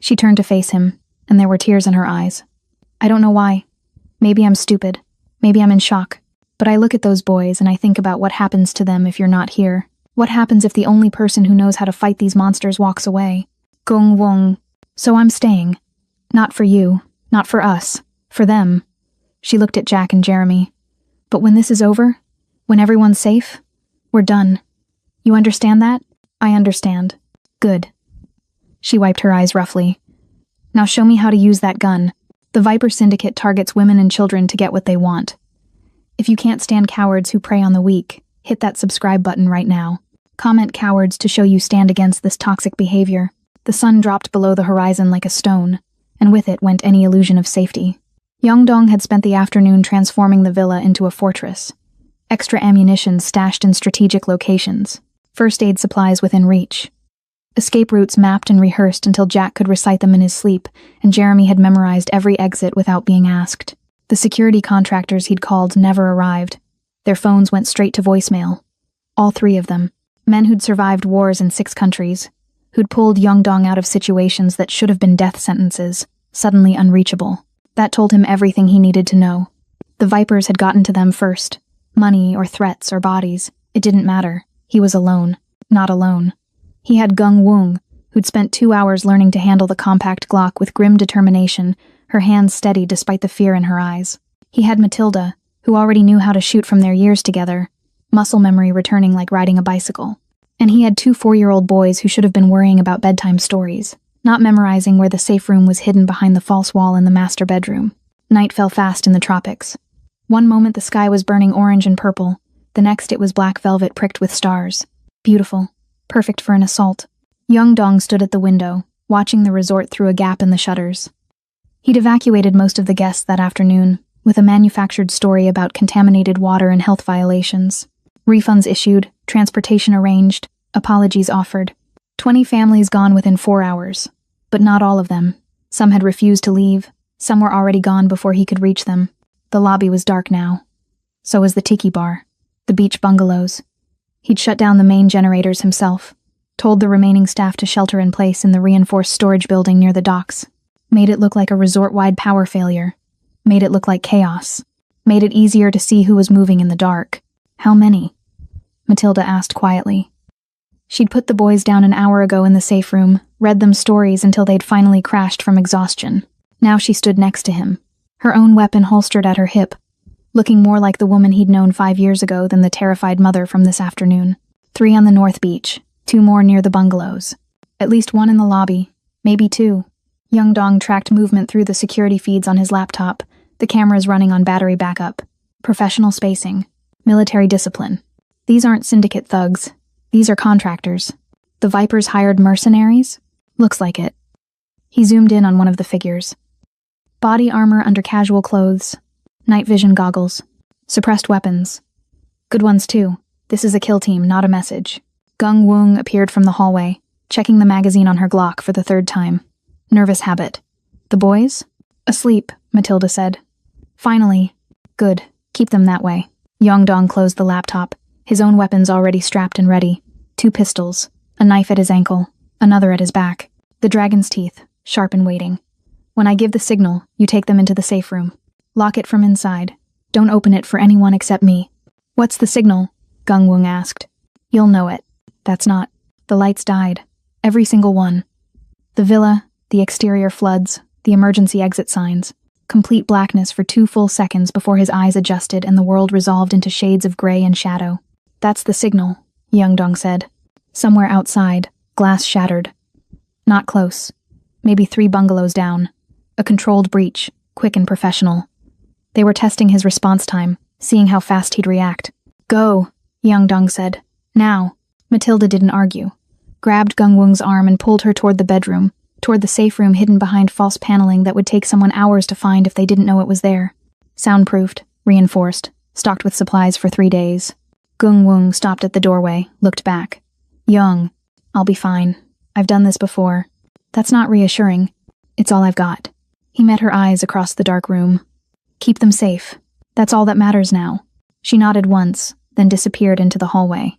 She turned to face him, and there were tears in her eyes. I don't know why. Maybe I'm stupid. Maybe I'm in shock. But I look at those boys and I think about what happens to them if you're not here. What happens if the only person who knows how to fight these monsters walks away? Gungwung. So I'm staying. Not for you. Not for us. For them. She looked at Jack and Jeremy. But when this is over, when everyone's safe, we're done. You understand that? I understand. Good. She wiped her eyes roughly. Now show me how to use that gun. The Viper Syndicate targets women and children to get what they want. If you can't stand cowards who prey on the weak, hit that subscribe button right now. Comment cowards to show you stand against this toxic behavior. The sun dropped below the horizon like a stone, and with it went any illusion of safety. Yeongdong had spent the afternoon transforming the villa into a fortress. Extra ammunition stashed in strategic locations. First aid supplies within reach. Escape routes mapped and rehearsed until Jack could recite them in his sleep, and Jeremy had memorized every exit without being asked. The security contractors he'd called never arrived. Their phones went straight to voicemail. All 3 of them. Men who'd survived wars in 6 countries, who'd pulled Yongdong out of situations that should have been death sentences, suddenly unreachable. That told him everything he needed to know. The Vipers had gotten to them first. Money or threats or bodies, it didn't matter. He was alone. Not alone. He had Gung Wung, who'd spent 2 hours learning to handle the compact Glock with grim determination, her hands steady despite the fear in her eyes. He had Matilda, who already knew how to shoot from their years together, muscle memory returning like riding a bicycle. And he had 2 4-year-old boys who should have been worrying about bedtime stories, not memorizing where the safe room was hidden behind the false wall in the master bedroom. Night fell fast in the tropics. One moment the sky was burning orange and purple, the next it was black velvet pricked with stars. Beautiful. Perfect for an assault. Yongdong stood at the window, watching the resort through a gap in the shutters. He'd evacuated most of the guests that afternoon, with a manufactured story about contaminated water and health violations. Refunds issued, transportation arranged, apologies offered. 20 families gone within 4 hours. But not all of them. Some had refused to leave, some were already gone before he could reach them. The lobby was dark now. So was the tiki bar, the beach bungalows. He'd shut down the main generators himself, told the remaining staff to shelter in place in the reinforced storage building near the docks. Made it look like a resort-wide power failure. Made it look like chaos. Made it easier to see who was moving in the dark. How many? Matilda asked quietly. She'd put the boys down an hour ago in the safe room, read them stories until they'd finally crashed from exhaustion. Now she stood next to him, her own weapon holstered at her hip, looking more like the woman he'd known 5 years ago than the terrified mother from this afternoon. 3 on the North Beach, 2 more near the bungalows. At least 1 in the lobby, maybe 2. Yongdong tracked movement through the security feeds on his laptop, the cameras running on battery backup. Professional spacing. Military discipline. These aren't syndicate thugs. These are contractors. The Vipers hired mercenaries? Looks like it. He zoomed in on one of the figures. Body armor under casual clothes. Night vision goggles. Suppressed weapons. Good ones too. This is a kill team, not a message. Gung Wung appeared from the hallway, checking the magazine on her Glock for the 3rd time. Nervous habit. The boys? Asleep, Matilda said. Finally. Good. Keep them that way. Yongdong closed the laptop, his own weapons already strapped and ready. 2 pistols, a knife at his ankle, another at his back. The dragon's teeth, sharp and waiting. When I give the signal, you take them into the safe room. Lock it from inside. Don't open it for anyone except me. What's the signal? Gung Wung asked. You'll know it. That's not. The lights died. Every single one. The villa, the exterior floods, the emergency exit signs. Complete blackness for 2 full seconds before his eyes adjusted and the world resolved into shades of gray and shadow. That's the signal, Yongdong said. Somewhere outside, glass shattered. Not close. Maybe 3 bungalows down. A controlled breach, quick and professional. They were testing his response time, seeing how fast he'd react. Go, Yongdong said. Now. Matilda didn't argue. Grabbed Gung Wung's arm and pulled her toward the bedroom, toward the safe room hidden behind false paneling that would take someone hours to find if they didn't know it was there. Soundproofed, reinforced, stocked with supplies for 3 days. Gung Wung stopped at the doorway, looked back. Young. I'll be fine. I've done this before. That's not reassuring. It's all I've got. He met her eyes across the dark room. Keep them safe. That's all that matters now. She nodded once, then disappeared into the hallway.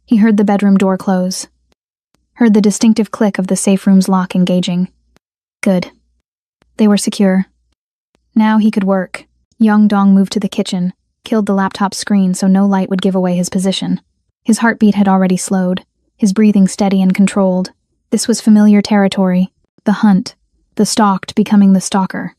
He heard the bedroom door close. Heard the distinctive click of the safe room's lock engaging. Good. They were secure. Now he could work. Yongdong moved to the kitchen, killed the laptop screen so no light would give away his position. His heartbeat had already slowed, his breathing steady and controlled. This was familiar territory. The hunt. The stalked becoming the stalker.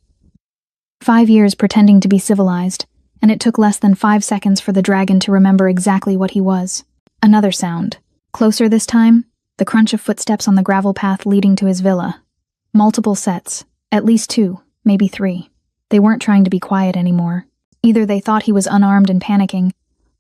5 years pretending to be civilized, and it took less than 5 seconds for the dragon to remember exactly what he was. Another sound. Closer this time, the crunch of footsteps on the gravel path leading to his villa. Multiple sets. At least 2, maybe 3. They weren't trying to be quiet anymore. Either they thought he was unarmed and panicking,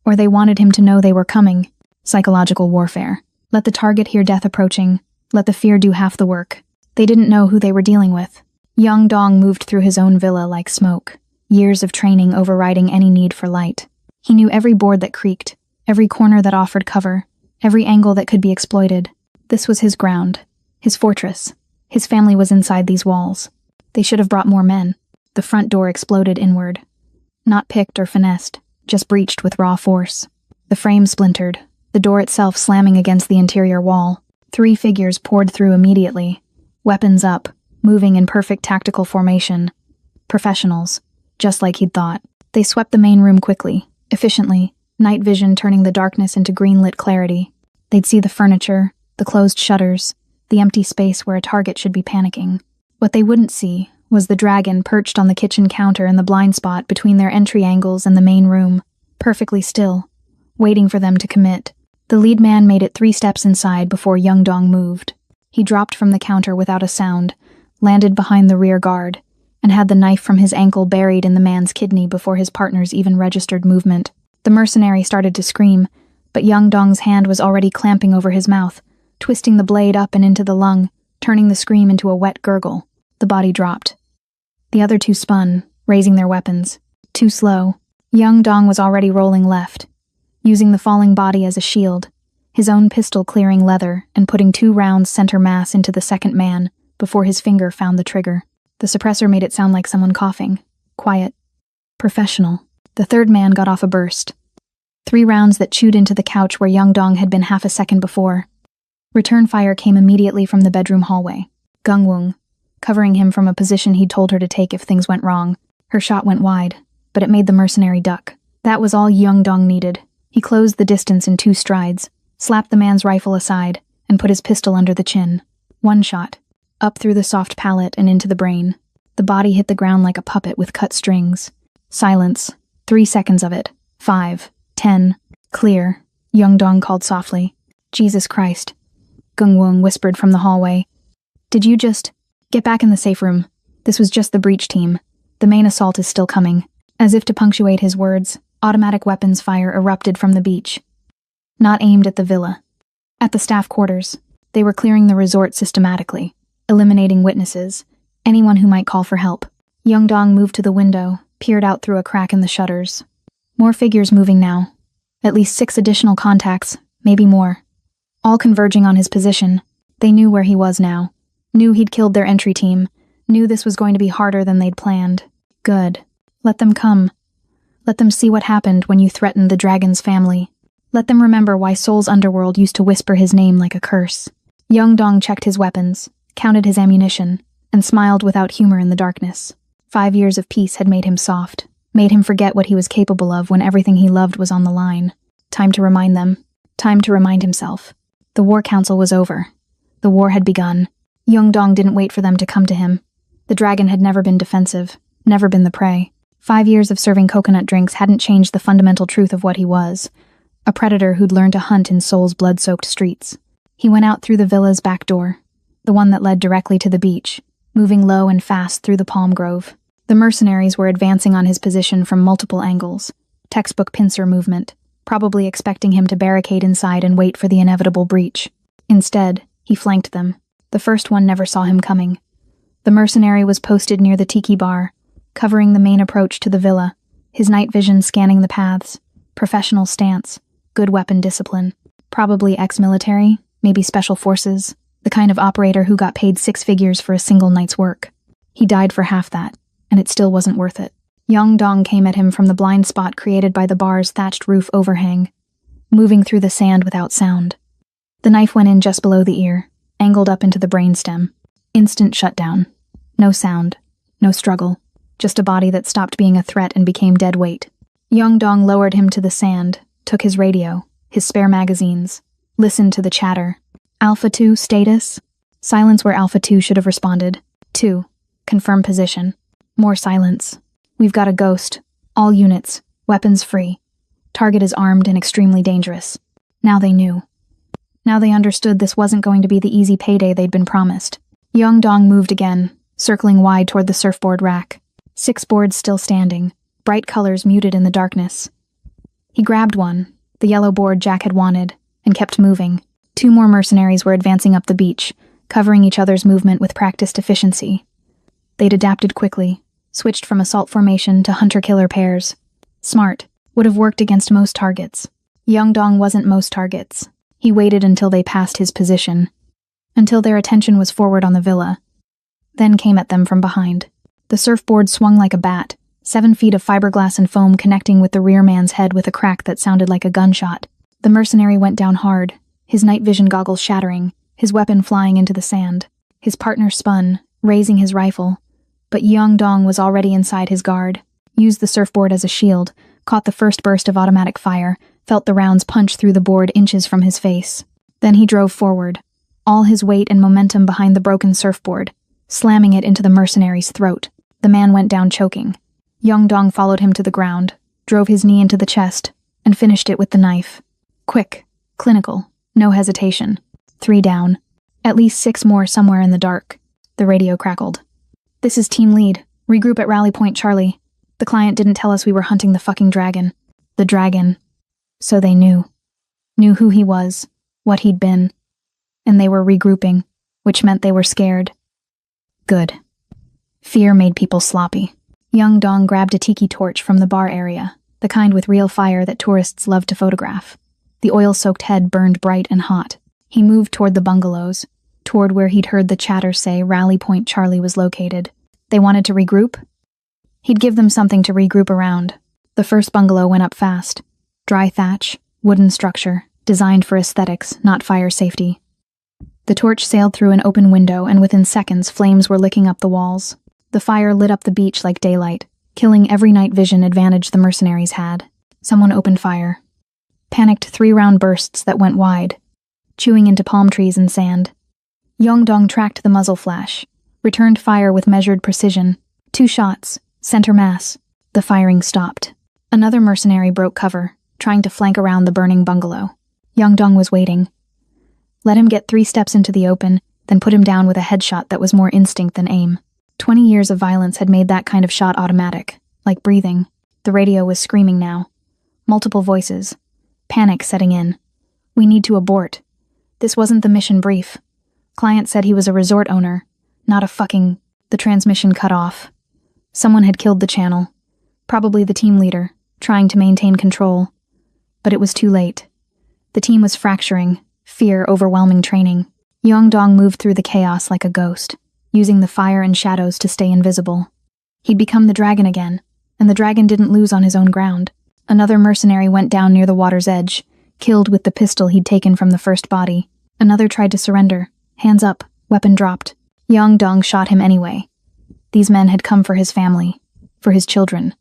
or they wanted him to know they were coming. Psychological warfare. Let the target hear death approaching. Let the fear do half the work. They didn't know who they were dealing with. Yongdong moved through his own villa like smoke, years of training overriding any need for light. He knew every board that creaked, every corner that offered cover, every angle that could be exploited. This was his ground, his fortress. His family was inside these walls. They should have brought more men. The front door exploded inward. Not picked or finessed, just breached with raw force. The frame splintered, the door itself slamming against the interior wall. 3 figures poured through immediately, weapons up, moving in perfect tactical formation. Professionals, just like he'd thought. They swept the main room quickly, efficiently, night vision turning the darkness into green-lit clarity. They'd see the furniture, the closed shutters, the empty space where a target should be panicking. What they wouldn't see was the dragon perched on the kitchen counter in the blind spot between their entry angles and the main room, perfectly still, waiting for them to commit. The lead man made it 3 steps inside before Young Dong moved. He dropped from the counter without a sound, landed behind the rear guard, and had the knife from his ankle buried in the man's kidney before his partners even registered movement. The mercenary started to scream, but Young Dong's hand was already clamping over his mouth, twisting the blade up and into the lung, turning the scream into a wet gurgle. The body dropped. The other 2 spun, raising their weapons. Too slow. Young Dong was already rolling left, using the falling body as a shield, his own pistol clearing leather and putting 2 rounds center mass into the second man before his finger found the trigger. The suppressor made it sound like someone coughing. Quiet. Professional. The third man got off a burst. 3 rounds that chewed into the couch where Young Dong had been half a second before. Return fire came immediately from the bedroom hallway. Gung Wung, covering him from a position he'd told her to take if things went wrong. Her shot went wide, but it made the mercenary duck. That was all Young Dong needed. He closed the distance in 2 strides, slapped the man's rifle aside, and put his pistol under the chin. 1 shot. Up through the soft palate and into the brain. The body hit the ground like a puppet with cut strings. Silence. 3 seconds of it. 5. 10. Clear. Young Dong called softly. Jesus Christ. Gung Wung whispered from the hallway. Did you just... Get back in the safe room. This was just the breach team. The main assault is still coming. As if to punctuate his words, automatic weapons fire erupted from the beach. Not aimed at the villa. At the staff quarters. They were clearing the resort systematically, eliminating witnesses, anyone who might call for help. Young Dong moved to the window, peered out through a crack in the shutters. More figures moving now. At least 6 additional contacts, maybe more. All converging on his position. They knew where he was now. Knew he'd killed their entry team. Knew this was going to be harder than they'd planned. Good. Let them come. Let them see what happened when you threatened the dragon's family. Let them remember why Seoul's underworld used to whisper his name like a curse. Young Dong checked his weapons, counted his ammunition, and smiled without humor in the darkness. 5 years of peace had made him soft, made him forget what he was capable of when everything he loved was on the line. Time to remind them. Time to remind himself. The war council was over. The war had begun. Young Dong didn't wait for them to come to him. The dragon had never been defensive, never been the prey. 5 years of serving coconut drinks hadn't changed the fundamental truth of what he was. A predator who'd learned to hunt in Seoul's blood-soaked streets. He went out through the villa's back door, the one that led directly to the beach, moving low and fast through the palm grove. The mercenaries were advancing on his position from multiple angles. Textbook pincer movement, probably expecting him to barricade inside and wait for the inevitable breach. Instead, he flanked them. The first one never saw him coming. The mercenary was posted near the tiki bar, covering the main approach to the villa, his night vision scanning the paths. Professional stance, good weapon discipline. Probably ex-military, maybe special forces, the kind of operator who got paid 6 figures for a single night's work. He died for half that, and it still wasn't worth it. Young Dong came at him from the blind spot created by the bar's thatched roof overhang, moving through the sand without sound. The knife went in just below the ear, angled up into the brainstem. Instant shutdown. No sound. No struggle. Just a body that stopped being a threat and became dead weight. Young Dong lowered him to the sand, took his radio, his spare magazines, listened to the chatter. Alpha 2, status? Silence where Alpha 2 should have responded. 2. Confirm position. More silence. We've got a ghost. All units. Weapons free. Target is armed and extremely dangerous. Now they knew. Now they understood this wasn't going to be the easy payday they'd been promised. Young Dong moved again, circling wide toward the surfboard rack. 6 boards still standing, bright colors muted in the darkness. He grabbed one, the yellow board Jack had wanted, and kept moving. 2 more mercenaries were advancing up the beach, covering each other's movement with practiced efficiency. They'd adapted quickly, switched from assault formation to hunter-killer pairs. Smart, would have worked against most targets. Young Dong wasn't most targets. He waited until they passed his position, until their attention was forward on the villa, then came at them from behind. The surfboard swung like a bat, 7 feet of fiberglass and foam connecting with the rear man's head with a crack that sounded like a gunshot. The mercenary went down hard, his night vision goggles shattering, his weapon flying into the sand. His partner spun, raising his rifle, but Yeongdong was already inside his guard, used the surfboard as a shield, caught the first burst of automatic fire, felt the rounds punch through the board inches from his face. Then he drove forward, all his weight and momentum behind the broken surfboard, slamming it into the mercenary's throat. The man went down choking. Yeongdong followed him to the ground, drove his knee into the chest, and finished it with the knife. Quick, clinical, no hesitation. 3 down. At least 6 more somewhere in the dark. The radio crackled. "This is Team Lead. Regroup at Rally Point Charlie. The client didn't tell us we were hunting the fucking dragon." The dragon. So they knew. Knew who he was, what he'd been. And they were regrouping, which meant they were scared. Good. Fear made people sloppy. Yeongdong grabbed a tiki torch from the bar area, the kind with real fire that tourists love to photograph. The oil-soaked head burned bright and hot. He moved toward the bungalows, toward where he'd heard the chatter say Rally Point Charlie was located. They wanted to regroup? He'd give them something to regroup around. The first bungalow went up fast. Dry thatch, wooden structure, designed for aesthetics, not fire safety. The torch sailed through an open window, and within seconds flames were licking up the walls. The fire lit up the beach like daylight, killing every night vision advantage the mercenaries had. Someone opened fire. Panicked 3-round bursts that went wide, chewing into palm trees and sand. Yeongdong tracked the muzzle flash, returned fire with measured precision. 2 shots, center mass. The firing stopped. Another mercenary broke cover, trying to flank around the burning bungalow. Yeongdong was waiting. Let him get 3 steps into the open, then put him down with a headshot that was more instinct than aim. 20 years of violence had made that kind of shot automatic, like breathing. The radio was screaming now. Multiple voices. Panic setting in. "We need to abort. This wasn't the mission brief. Client said he was a resort owner, not a fucking..." The transmission cut off. Someone had killed the channel. Probably the team leader, trying to maintain control. But it was too late. The team was fracturing, fear overwhelming training. Yeongdong moved through the chaos like a ghost, using the fire and shadows to stay invisible. He'd become the dragon again, and the dragon didn't lose on his own ground. Another mercenary went down near the water's edge, killed with the pistol he'd taken from the first body. Another tried to surrender, hands up, weapon dropped. Yeongdong shot him anyway. These men had come for his family, for his children.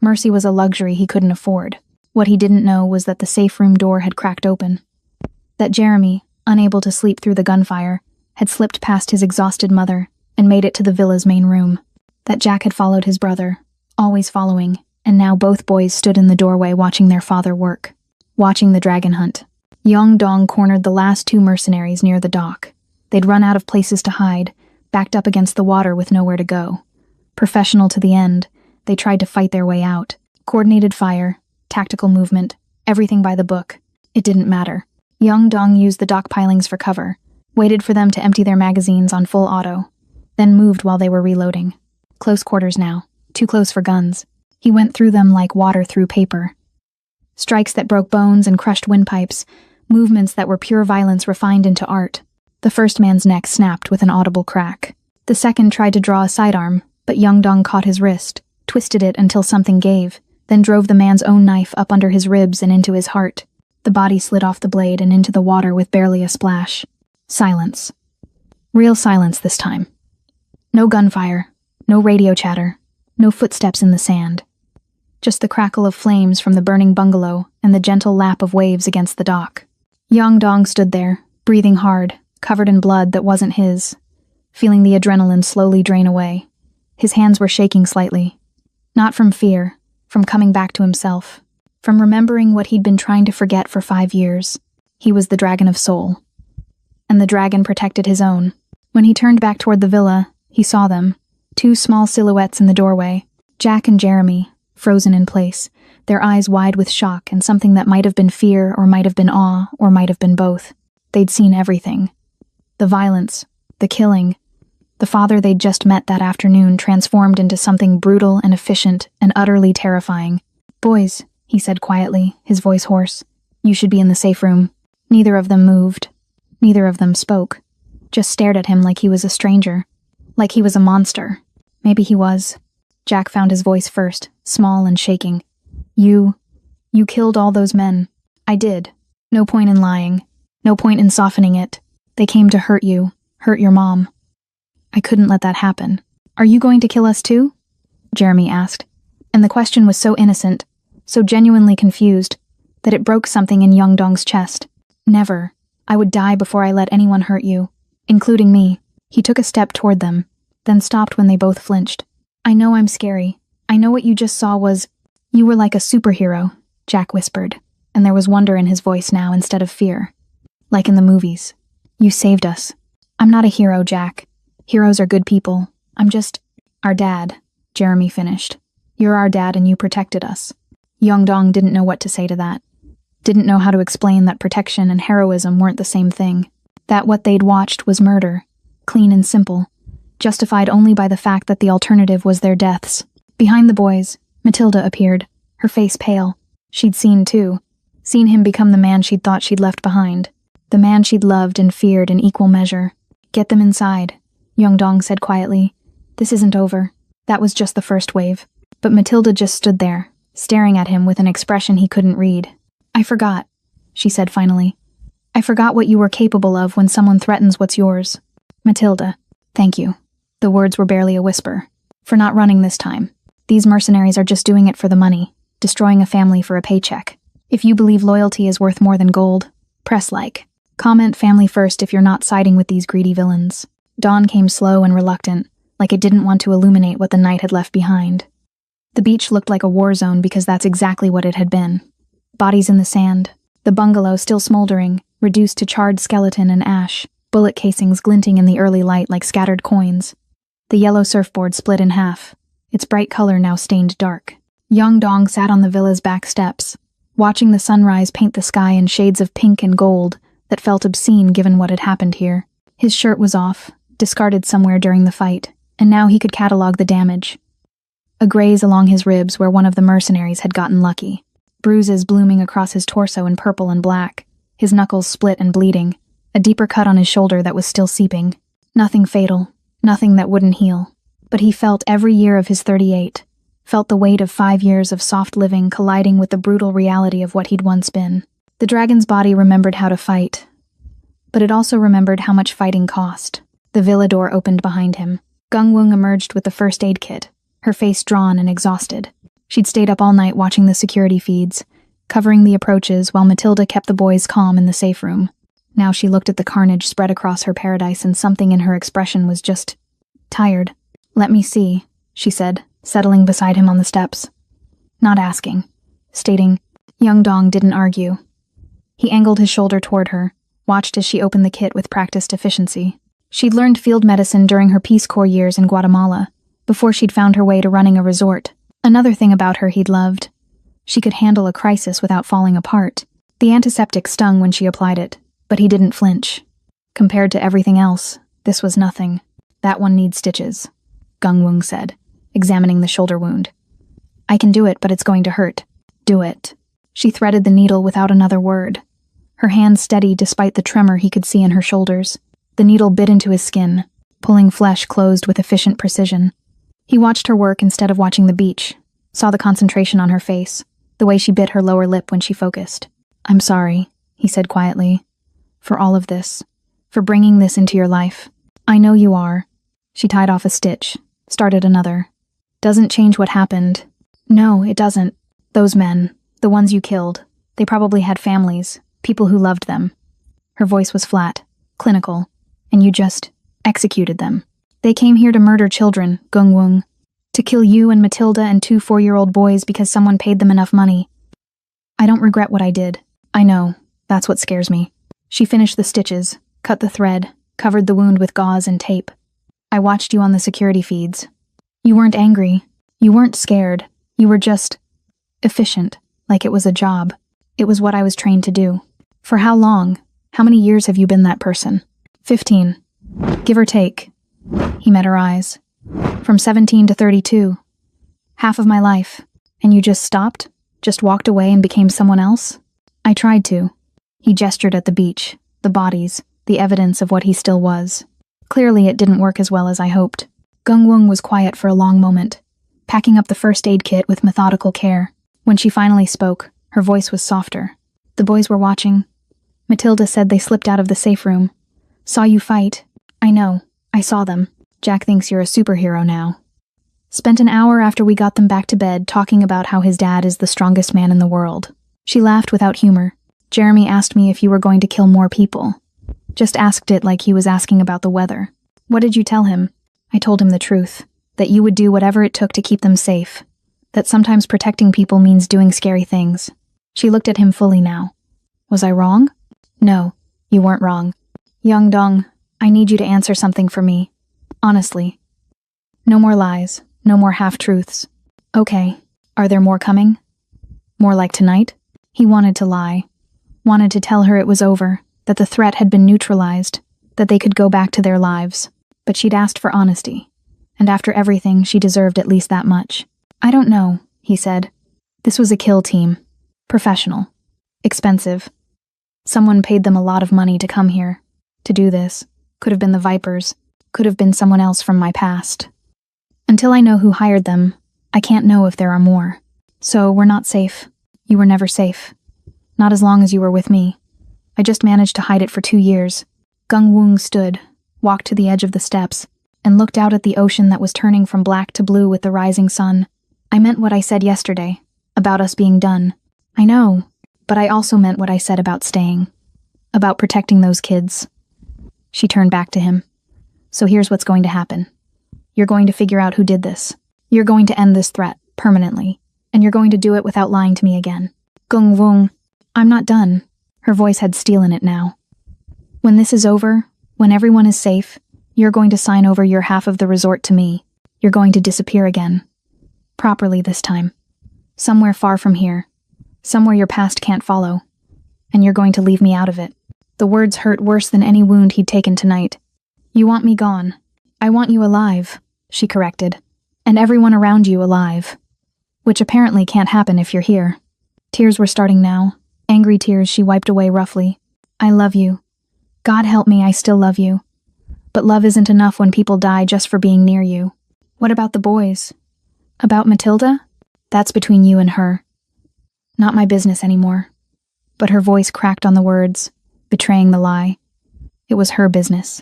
Mercy was a luxury he couldn't afford. What he didn't know was that the safe room door had cracked open. That Jeremy, unable to sleep through the gunfire, had slipped past his exhausted mother and made it to the villa's main room. That Jack had followed his brother, always following, and now both boys stood in the doorway watching their father work, watching the dragon hunt. Yeongdong cornered the last 2 mercenaries near the dock. They'd run out of places to hide, backed up against the water with nowhere to go. Professional to the end, they tried to fight their way out. Coordinated fire, tactical movement, everything by the book. It didn't matter. Yeongdong used the dock pilings for cover, waited for them to empty their magazines on full auto, then moved while they were reloading. Close quarters now, too close for guns. He went through them like water through paper. Strikes that broke bones and crushed windpipes, movements that were pure violence refined into art. The first man's neck snapped with an audible crack. The second tried to draw a sidearm, but Yeongdong caught his wrist, twisted it until something gave, then drove the man's own knife up under his ribs and into his heart. The body slid off the blade and into the water with barely a splash. Silence. Real silence this time. No gunfire, no radio chatter, no footsteps in the sand. Just the crackle of flames from the burning bungalow and the gentle lap of waves against the dock. Yeongdong stood there, breathing hard, covered in blood that wasn't his, feeling the adrenaline slowly drain away. His hands were shaking slightly. Not from fear, from coming back to himself, from remembering what he'd been trying to forget for 5 years. He was the dragon of soul. And the dragon protected his own. When he turned back toward the villa, he saw them, 2 small silhouettes in the doorway, Jack and Jeremy, frozen in place, their eyes wide with shock and something that might have been fear or might have been awe or might have been both. They'd seen everything. The violence, the killing. The father they'd just met that afternoon transformed into something brutal and efficient and utterly terrifying. "Boys," he said quietly, his voice hoarse, "you should be in the safe room." Neither of them moved. Neither of them spoke. Just stared at him like he was a stranger. Like he was a monster. Maybe he was. Jack found his voice first, small and shaking. You killed all those men." "I did. No point in lying. No point in softening it. They came to hurt you, hurt your mom. I couldn't let that happen. Are you going to kill us too? Jeremy asked. And the question was so innocent, so genuinely confused, that it broke something in Young-dong's chest. Never. I would die before I let anyone hurt you, including me. He took a step toward them, then stopped when they both flinched. I know I'm scary. I know what you just saw was... You were like a superhero, Jack whispered, and there was wonder in his voice now instead of fear. Like in the movies. You saved us. I'm not a hero, Jack. Heroes are good people. I'm just... Our dad, Jeremy finished. You're our dad and you protected us. Young-dong didn't know what to say to that. Didn't know how to explain that protection and heroism weren't the same thing. That what they'd watched was murder. Clean and simple. Justified only by the fact that the alternative was their deaths. Behind the boys, Matilda appeared, her face pale. She'd seen too. Seen him become the man she'd thought she'd left behind. The man she'd loved and feared in equal measure. Get them inside, Young-dong said quietly. This isn't over. That was just the first wave. But Matilda just stood there, staring at him with an expression he couldn't read. I forgot, she said finally. I forgot what you were capable of when someone threatens what's yours. Matilda, thank you. The words were barely a whisper. For not running this time. These mercenaries are just doing it for the money, destroying a family for a paycheck. If you believe loyalty is worth more than gold, press like. Comment family first if you're not siding with these greedy villains. Dawn came slow and reluctant, like it didn't want to illuminate what the night had left behind. The beach looked like a war zone because that's exactly what it had been. Bodies in the sand, the bungalow still smoldering, reduced to charred skeleton and ash, bullet casings glinting in the early light like scattered coins. The yellow surfboard split in half, its bright color now stained dark. Young-dong sat on the villa's back steps, watching the sunrise paint the sky in shades of pink and gold that felt obscene given what had happened here. His shirt was off, discarded somewhere during the fight, and now he could catalog the damage. A graze along his ribs where one of the mercenaries had gotten lucky. Bruises blooming across his torso in purple and black, his knuckles split and bleeding, a deeper cut on his shoulder that was still seeping. Nothing fatal, nothing that wouldn't heal. But he felt every year of his 38, felt the weight of 5 years of soft living colliding with the brutal reality of what he'd once been. The dragon's body remembered how to fight, but it also remembered how much fighting cost. The villa door opened behind him. Gung-wung emerged with the first aid kit, her face drawn and exhausted. She'd stayed up all night watching the security feeds, covering the approaches while Matilda kept the boys calm in the safe room. Now she looked at the carnage spread across her paradise and something in her expression was just... tired. Let me see, she said, settling beside him on the steps. Not asking. Stating, Young-dong didn't argue. He angled his shoulder toward her, watched as she opened the kit with practiced efficiency. She'd learned field medicine during her Peace Corps years in Guatemala, before she'd found her way to running a resort. Another thing about her he'd loved. She could handle a crisis without falling apart. The antiseptic stung when she applied it, but he didn't flinch. Compared to everything else, this was nothing. That one needs stitches, Gung-wung said, examining the shoulder wound. I can do it, but it's going to hurt. Do it. She threaded the needle without another word. Her hand steady despite the tremor he could see in her shoulders. The needle bit into his skin, pulling flesh closed with efficient precision. He watched her work instead of watching the beach, saw the concentration on her face, the way she bit her lower lip when she focused. I'm sorry, he said quietly, for all of this, for bringing this into your life. I know you are. She tied off a stitch, started another. Doesn't change what happened. No, it doesn't. Those men, the ones you killed, they probably had families, people who loved them. Her voice was flat, clinical, and you just executed them. They came here to murder children, Gung-wung. To kill you and Matilda and 2 4-year-old boys because someone paid them enough money. I don't regret what I did. I know. That's what scares me. She finished the stitches, cut the thread, covered the wound with gauze and tape. I watched you on the security feeds. You weren't angry. You weren't scared. You were just efficient, like it was a job. It was what I was trained to do. For how long? How many years have you been that person? 15. Give or take. He met her eyes. From 17 to 32. Half of my life. And you just stopped? Just walked away and became someone else? I tried to. He gestured at the beach, the bodies, the evidence of what he still was. Clearly it didn't work as well as I hoped. Gung-wung was quiet for a long moment, packing up the first aid kit with methodical care. When she finally spoke, her voice was softer. The boys were watching. Matilda said they slipped out of the safe room. Saw you fight. I know. I saw them. Jack thinks you're a superhero now. Spent an hour after we got them back to bed talking about how his dad is the strongest man in the world. She laughed without humor. Jeremy asked me if you were going to kill more people. Just asked it like he was asking about the weather. What did you tell him? I told him the truth. That you would do whatever it took to keep them safe. That sometimes protecting people means doing scary things. She looked at him fully now. Was I wrong? No, you weren't wrong. Young Dong, I need you to answer something for me. Honestly. No more lies. No more half-truths. Okay. Are there more coming? More like tonight? He wanted to lie. Wanted to tell her it was over, that the threat had been neutralized, that they could go back to their lives. But she'd asked for honesty. And after everything, she deserved at least that much. I don't know, he said. This was a kill team. Professional. Expensive. Someone paid them a lot of money to come here. To do this. Could have been the Vipers. Could have been someone else from my past. Until I know who hired them, I can't know if there are more. So we're not safe. You were never safe. Not as long as you were with me. I just managed to hide it for 2 years. Gung Woong stood, walked to the edge of the steps, and looked out at the ocean that was turning from black to blue with the rising sun. I meant what I said yesterday, about us being done. I know, but I also meant what I said about staying. About protecting those kids. She turned back to him. So here's what's going to happen. You're going to figure out who did this. You're going to end this threat, permanently. And you're going to do it without lying to me again. Gung Woong, I'm not done. Her voice had steel in it now. When this is over, when everyone is safe, you're going to sign over your half of the resort to me. You're going to disappear again. Properly this time. Somewhere far from here. Somewhere your past can't follow. And you're going to leave me out of it. The words hurt worse than any wound he'd taken tonight. You want me gone. I want you alive, she corrected. And everyone around you alive. Which apparently can't happen if you're here. Tears were starting now. Angry tears she wiped away roughly. I love you. God help me, I still love you. But love isn't enough when people die just for being near you. What about the boys? About Matilda? That's between you and her. Not my business anymore. But her voice cracked on the words, betraying the lie. It was her business.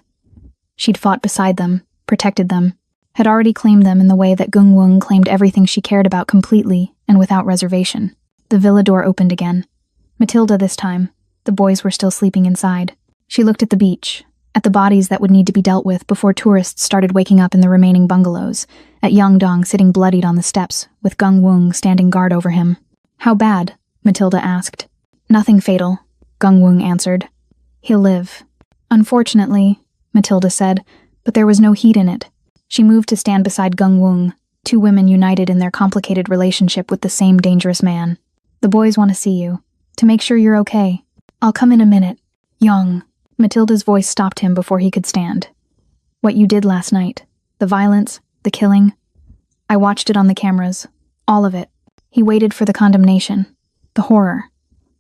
She'd fought beside them, protected them, had already claimed them in the way that Gung Woong claimed everything she cared about completely and without reservation. The villa door opened again. Matilda this time. The boys were still sleeping inside. She looked at the beach, at the bodies that would need to be dealt with before tourists started waking up in the remaining bungalows, at Young Dong sitting bloodied on the steps, with Gung Woong standing guard over him. How bad? Matilda asked. Nothing fatal, Gung Woong answered. He'll live. Unfortunately, Matilda said, but there was no heat in it. She moved to stand beside Gung Woong, 2 women united in their complicated relationship with the same dangerous man. The boys want to see you, to make sure you're okay. I'll come in a minute. Young. Matilda's voice stopped him before he could stand. What you did last night, the violence, the killing. I watched it on the cameras, all of it. He waited for the condemnation, the horror,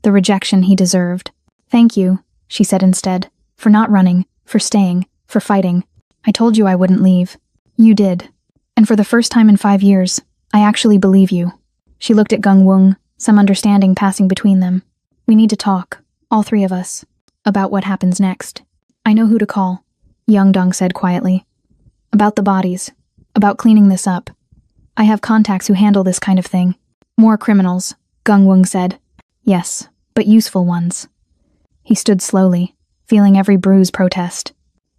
the rejection he deserved. Thank you, she said instead, for not running, for staying, for fighting. I told you I wouldn't leave. You did. And for the first time in 5 years, I actually believe you. She looked at Gung Woong, some understanding passing between them. We need to talk, all 3 of us, about what happens next. I know who to call, Young Dong said quietly. About the bodies, about cleaning this up. I have contacts who handle this kind of thing. More criminals, Gung Woong said. Yes, but useful ones. He stood slowly, feeling every bruise protest.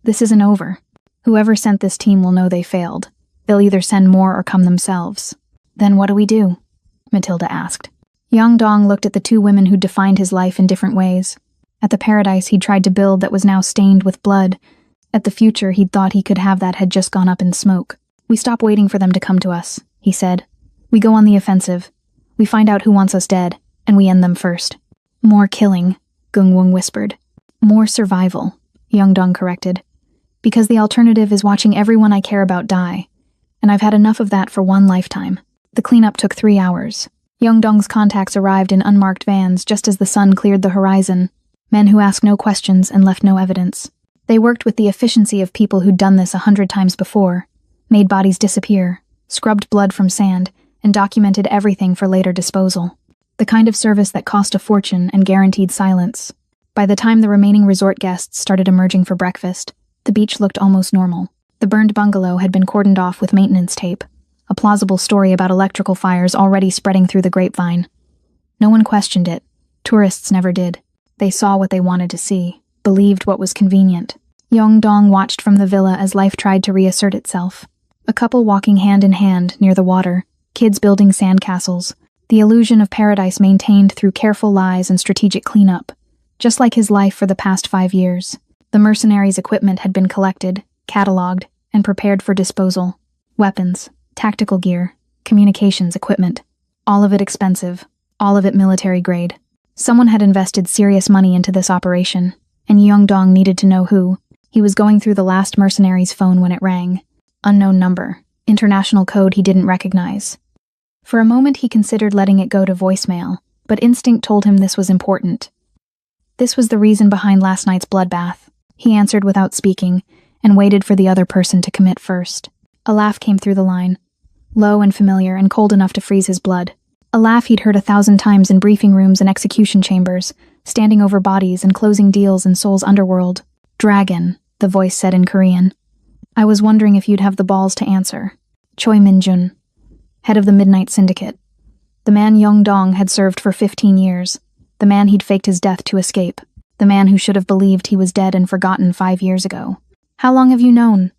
This isn't over. Whoever sent this team will know they failed. They'll either send more or come themselves. Then what do we do? Matilda asked. Young Dong looked at the 2 women who'd defined his life in different ways. At the paradise he'd tried to build that was now stained with blood. At the future he'd thought he could have that had just gone up in smoke. We stop waiting for them to come to us, he said. We go on the offensive. We find out who wants us dead, and we end them first. More killing, Gung Woong whispered. More survival, Young Dong corrected. Because the alternative is watching everyone I care about die. And I've had enough of that for 1 lifetime. The cleanup took 3 hours. Young Dong's contacts arrived in unmarked vans just as the sun cleared the horizon. Men who asked no questions and left no evidence. They worked with the efficiency of people who'd done this 100 times before. Made bodies disappear, scrubbed blood from sand, and documented everything for later disposal. The kind of service that cost a fortune and guaranteed silence. By the time the remaining resort guests started emerging for breakfast, the beach looked almost normal. The burned bungalow had been cordoned off with maintenance tape, a plausible story about electrical fires already spreading through the grapevine. No one questioned it. Tourists never did. They saw what they wanted to see, believed what was convenient. Yongdong watched from the villa as life tried to reassert itself. A couple walking hand in hand near the water, kids building sandcastles, the illusion of paradise maintained through careful lies and strategic cleanup. Just like his life for the past 5 years, the mercenaries' equipment had been collected, catalogued, and prepared for disposal. Weapons, tactical gear, communications equipment, all of it expensive, all of it military grade. Someone had invested serious money into this operation, and Yongdong needed to know who. He was going through the last mercenary's phone when it rang. Unknown number, international code he didn't recognize. For a moment he considered letting it go to voicemail, but instinct told him this was important. This was the reason behind last night's bloodbath. He answered without speaking, and waited for the other person to commit first. A laugh came through the line, low and familiar and cold enough to freeze his blood. A laugh he'd heard 1,000 times in briefing rooms and execution chambers, standing over bodies and closing deals in Seoul's underworld. "Dragon," the voice said in Korean. "I was wondering if you'd have the balls to answer." Choi Min-jun, head of the Midnight Syndicate. The man Yongdong had served for 15 years. The man he'd faked his death to escape. The man who should have believed he was dead and forgotten 5 years ago. "How long have you known?"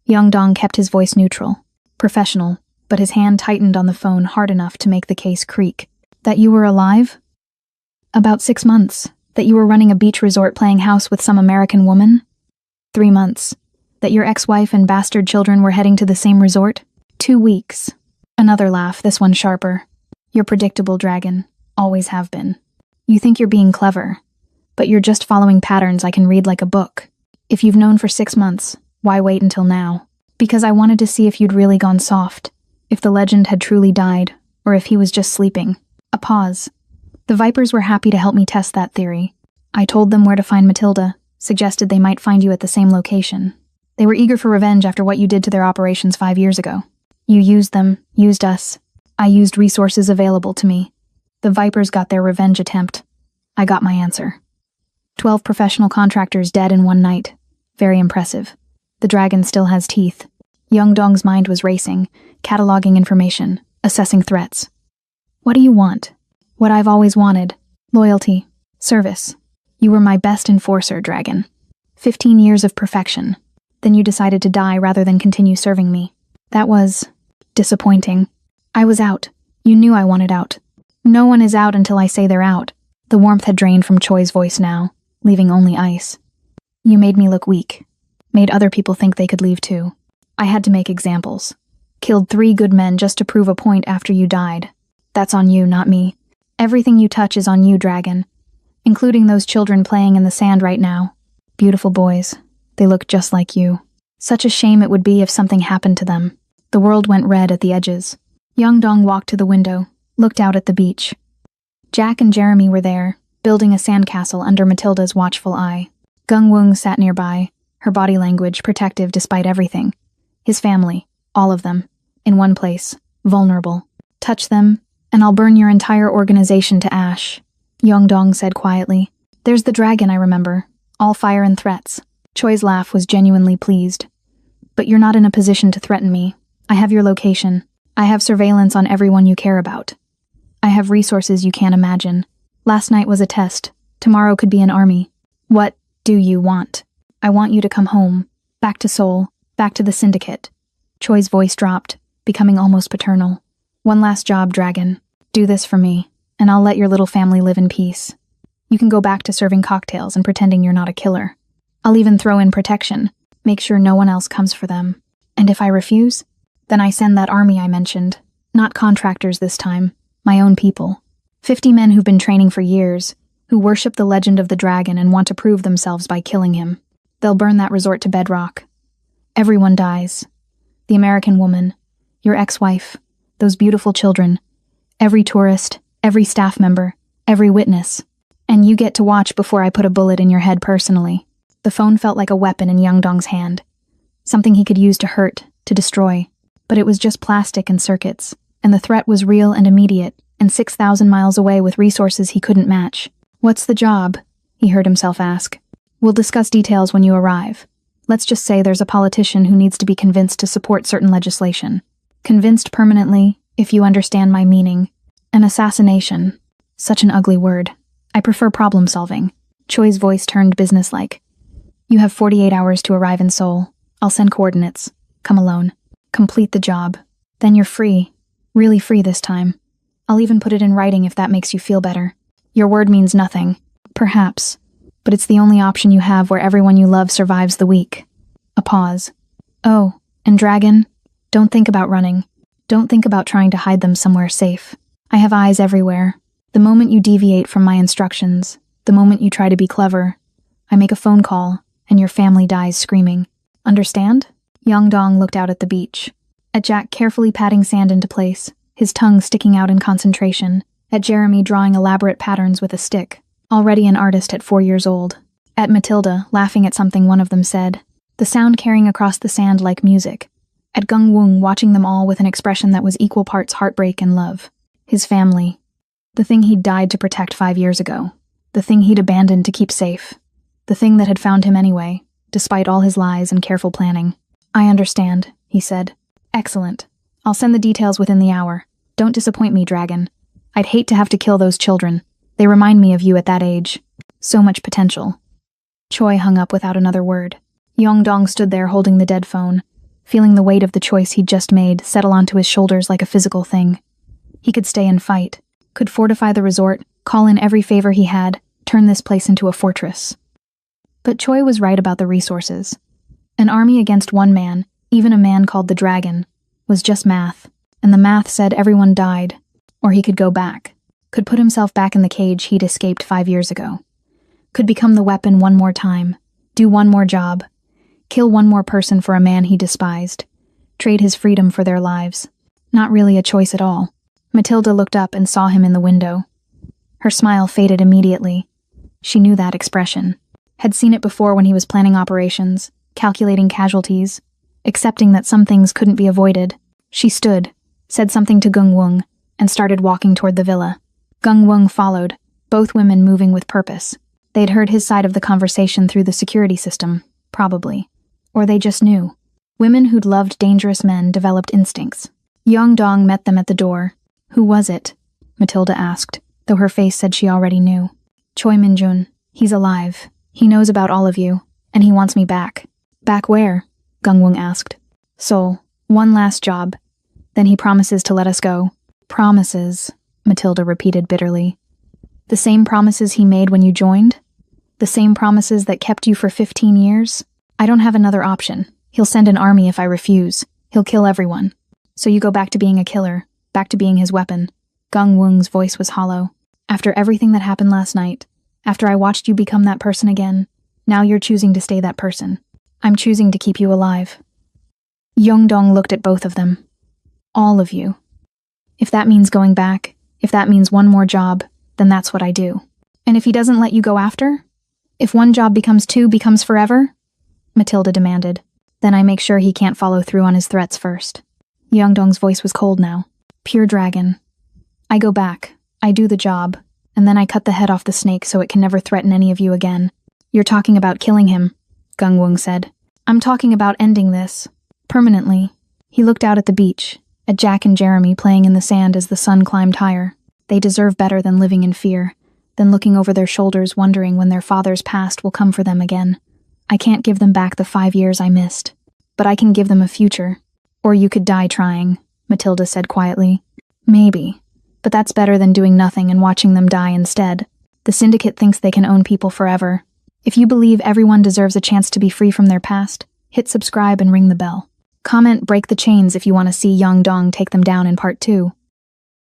Yongdong kept his voice neutral, professional, but his hand tightened on the phone hard enough to make the case creak. "That you were alive?" "About 6 months. That you were running a beach resort playing house with some American woman?" 3 months. That your ex-wife and bastard children were heading to the same resort? 2 weeks. Another laugh, this one sharper. "You're predictable, Dragon. Always have been. You think you're being clever, but you're just following patterns I can read like a book. If you've known for 6 months, why wait until now?" "Because I wanted to see if you'd really gone soft. If the legend had truly died, or if he was just sleeping." A pause. "The Vipers were happy to help me test that theory. I told them where to find Matilda, suggested they might find you at the same location. They were eager for revenge after what you did to their operations 5 years ago. You used them, used us. I used resources available to me. The Vipers got their revenge attempt. I got my answer. 12 professional contractors dead in one night. Very impressive. The dragon still has teeth." Yongdong's mind was racing, cataloging information, assessing threats. "What do you want?" "What I've always wanted. Loyalty. Service. You were my best enforcer, Dragon. 15 years of perfection. Then you decided to die rather than continue serving me. That was disappointing. I was out. You knew I wanted out. No one is out until I say they're out." The warmth had drained from Choi's voice now, leaving only ice. "You made me look weak. Made other people think they could leave too. I had to make examples. Killed 3 good men just to prove a point after you died. That's on you, not me. Everything you touch is on you, Dragon. Including those children playing in the sand right now. Beautiful boys. They look just like you. Such a shame it would be if something happened to them." The world went red at the edges. Yongdong walked to the window, looked out at the beach. Jack and Jeremy were there, building a sandcastle under Matilda's watchful eye. Gung Wung sat nearby, her body language protective despite everything. His family, all of them, in one place, vulnerable. "Touch them, and I'll burn your entire organization to ash," Yongdong said quietly. "There's the dragon, I remember. All fire and threats." Choi's laugh was genuinely pleased. "But you're not in a position to threaten me. I have your location. I have surveillance on everyone you care about. I have resources you can't imagine. Last night was a test. Tomorrow could be an army. What do you want?" "I want you to come home. Back to Seoul. Back to the Syndicate." Choi's voice dropped, becoming almost paternal. "One last job, Dragon. Do this for me, and I'll let your little family live in peace. You can go back to serving cocktails and pretending you're not a killer. I'll even throw in protection, make sure no one else comes for them. And if I refuse, then I send that army I mentioned. Not contractors this time, my own people. 50 men who've been training for years, who worship the legend of the dragon and want to prove themselves by killing him. They'll burn that resort to bedrock. Everyone dies. The American woman, your ex-wife, those beautiful children, every tourist, every staff member, every witness. And you get to watch before I put a bullet in your head personally." The phone felt like a weapon in Yongdong's hand. Something he could use to hurt, to destroy. But it was just plastic and circuits, and the threat was real and immediate, and 6,000 miles away with resources he couldn't match. "What's the job?" he heard himself ask. We'll discuss details when you arrive. Let's just say there's a politician who needs to be convinced to support certain legislation. Convinced permanently, if you understand my meaning. An assassination. Such an ugly word. I prefer problem solving. Choi's voice turned businesslike. You have 48 hours to arrive in Seoul. I'll send coordinates. Come alone. Complete the job. Then you're free. Really free this time. I'll even put it in writing if that makes you feel better. Your word means nothing. Perhaps. But it's the only option you have where everyone you love survives the week. A pause. Oh, and Dragon? Don't think about running. Don't think about trying to hide them somewhere safe. I have eyes everywhere. The moment you deviate from my instructions, the moment you try to be clever, I make a phone call, and your family dies screaming. Understand? Yongdong looked out at the beach. At Jack carefully patting sand into place, his tongue sticking out in concentration. At Jeremy drawing elaborate patterns with a stick, already an artist at 4 years old. At Matilda, laughing at something one of them said, the sound carrying across the sand like music. At Gung Wung watching them all with an expression that was equal parts heartbreak and love. His family. The thing he'd died to protect 5 years ago. The thing he'd abandoned to keep safe. The thing that had found him anyway, despite all his lies and careful planning. I understand, he said. Excellent. I'll send the details within the hour. Don't disappoint me, Dragon. I'd hate to have to kill those children. They remind me of you at that age. So much potential. Choi hung up without another word. Yongdong stood there holding the dead phone, feeling the weight of the choice he'd just made settle onto his shoulders like a physical thing. He could stay and fight, could fortify the resort, call in every favor he had, turn this place into a fortress. But Choi was right about the resources. An army against one man, even a man called the Dragon, was just math, and the math said everyone died, or he could go back, could put himself back in the cage he'd escaped 5 years ago, could become the weapon one more time, do one more job, kill one more person for a man he despised, trade his freedom for their lives. Not really a choice at all. Matilda looked up and saw him in the window. Her smile faded immediately. She knew that expression, had seen it before when he was planning operations, calculating casualties, accepting that some things couldn't be avoided. She stood, said something to Gung Wung, and started walking toward the villa. Gung Wung followed, both women moving with purpose. They'd heard his side of the conversation through the security system, probably. Or they just knew. Women who'd loved dangerous men developed instincts. Yongdong met them at the door. Who was it? Matilda asked, though her face said she already knew. Choi Minjun. He's alive. He knows about all of you, and he wants me back. Back where? Gung Wung asked. Seoul. One last job. Then he promises to let us go. Promises, Matilda repeated bitterly. The same promises he made when you joined? The same promises that kept you for 15 years? I don't have another option. He'll send an army if I refuse. He'll kill everyone. So you go back to being a killer, back to being his weapon. Gung Wung's voice was hollow. After everything that happened last night, after I watched you become that person again, now you're choosing to stay that person. I'm choosing to keep you alive. Yongdong looked at both of them. All of you. If that means going back, if that means one more job, then that's what I do. And if he doesn't let you go after? If one job becomes two, becomes forever? Matilda demanded. Then I make sure he can't follow through on his threats first. Yongdong's voice was cold now. Pure dragon. I go back, I do the job, and then I cut the head off the snake so it can never threaten any of you again. You're talking about killing him, Gung Wung said. I'm talking about ending this. Permanently. He looked out at the beach, at Jack and Jeremy playing in the sand as the sun climbed higher. They deserve better than living in fear, than looking over their shoulders wondering when their father's past will come for them again. I can't give them back the 5 years I missed, but I can give them a future. Or you could die trying, Matilda said quietly. Maybe, but that's better than doing nothing and watching them die instead. The syndicate thinks they can own people forever. If you believe everyone deserves a chance to be free from their past, hit subscribe and ring the bell. Comment break the chains if you want to see Yongdong take them down in part 2.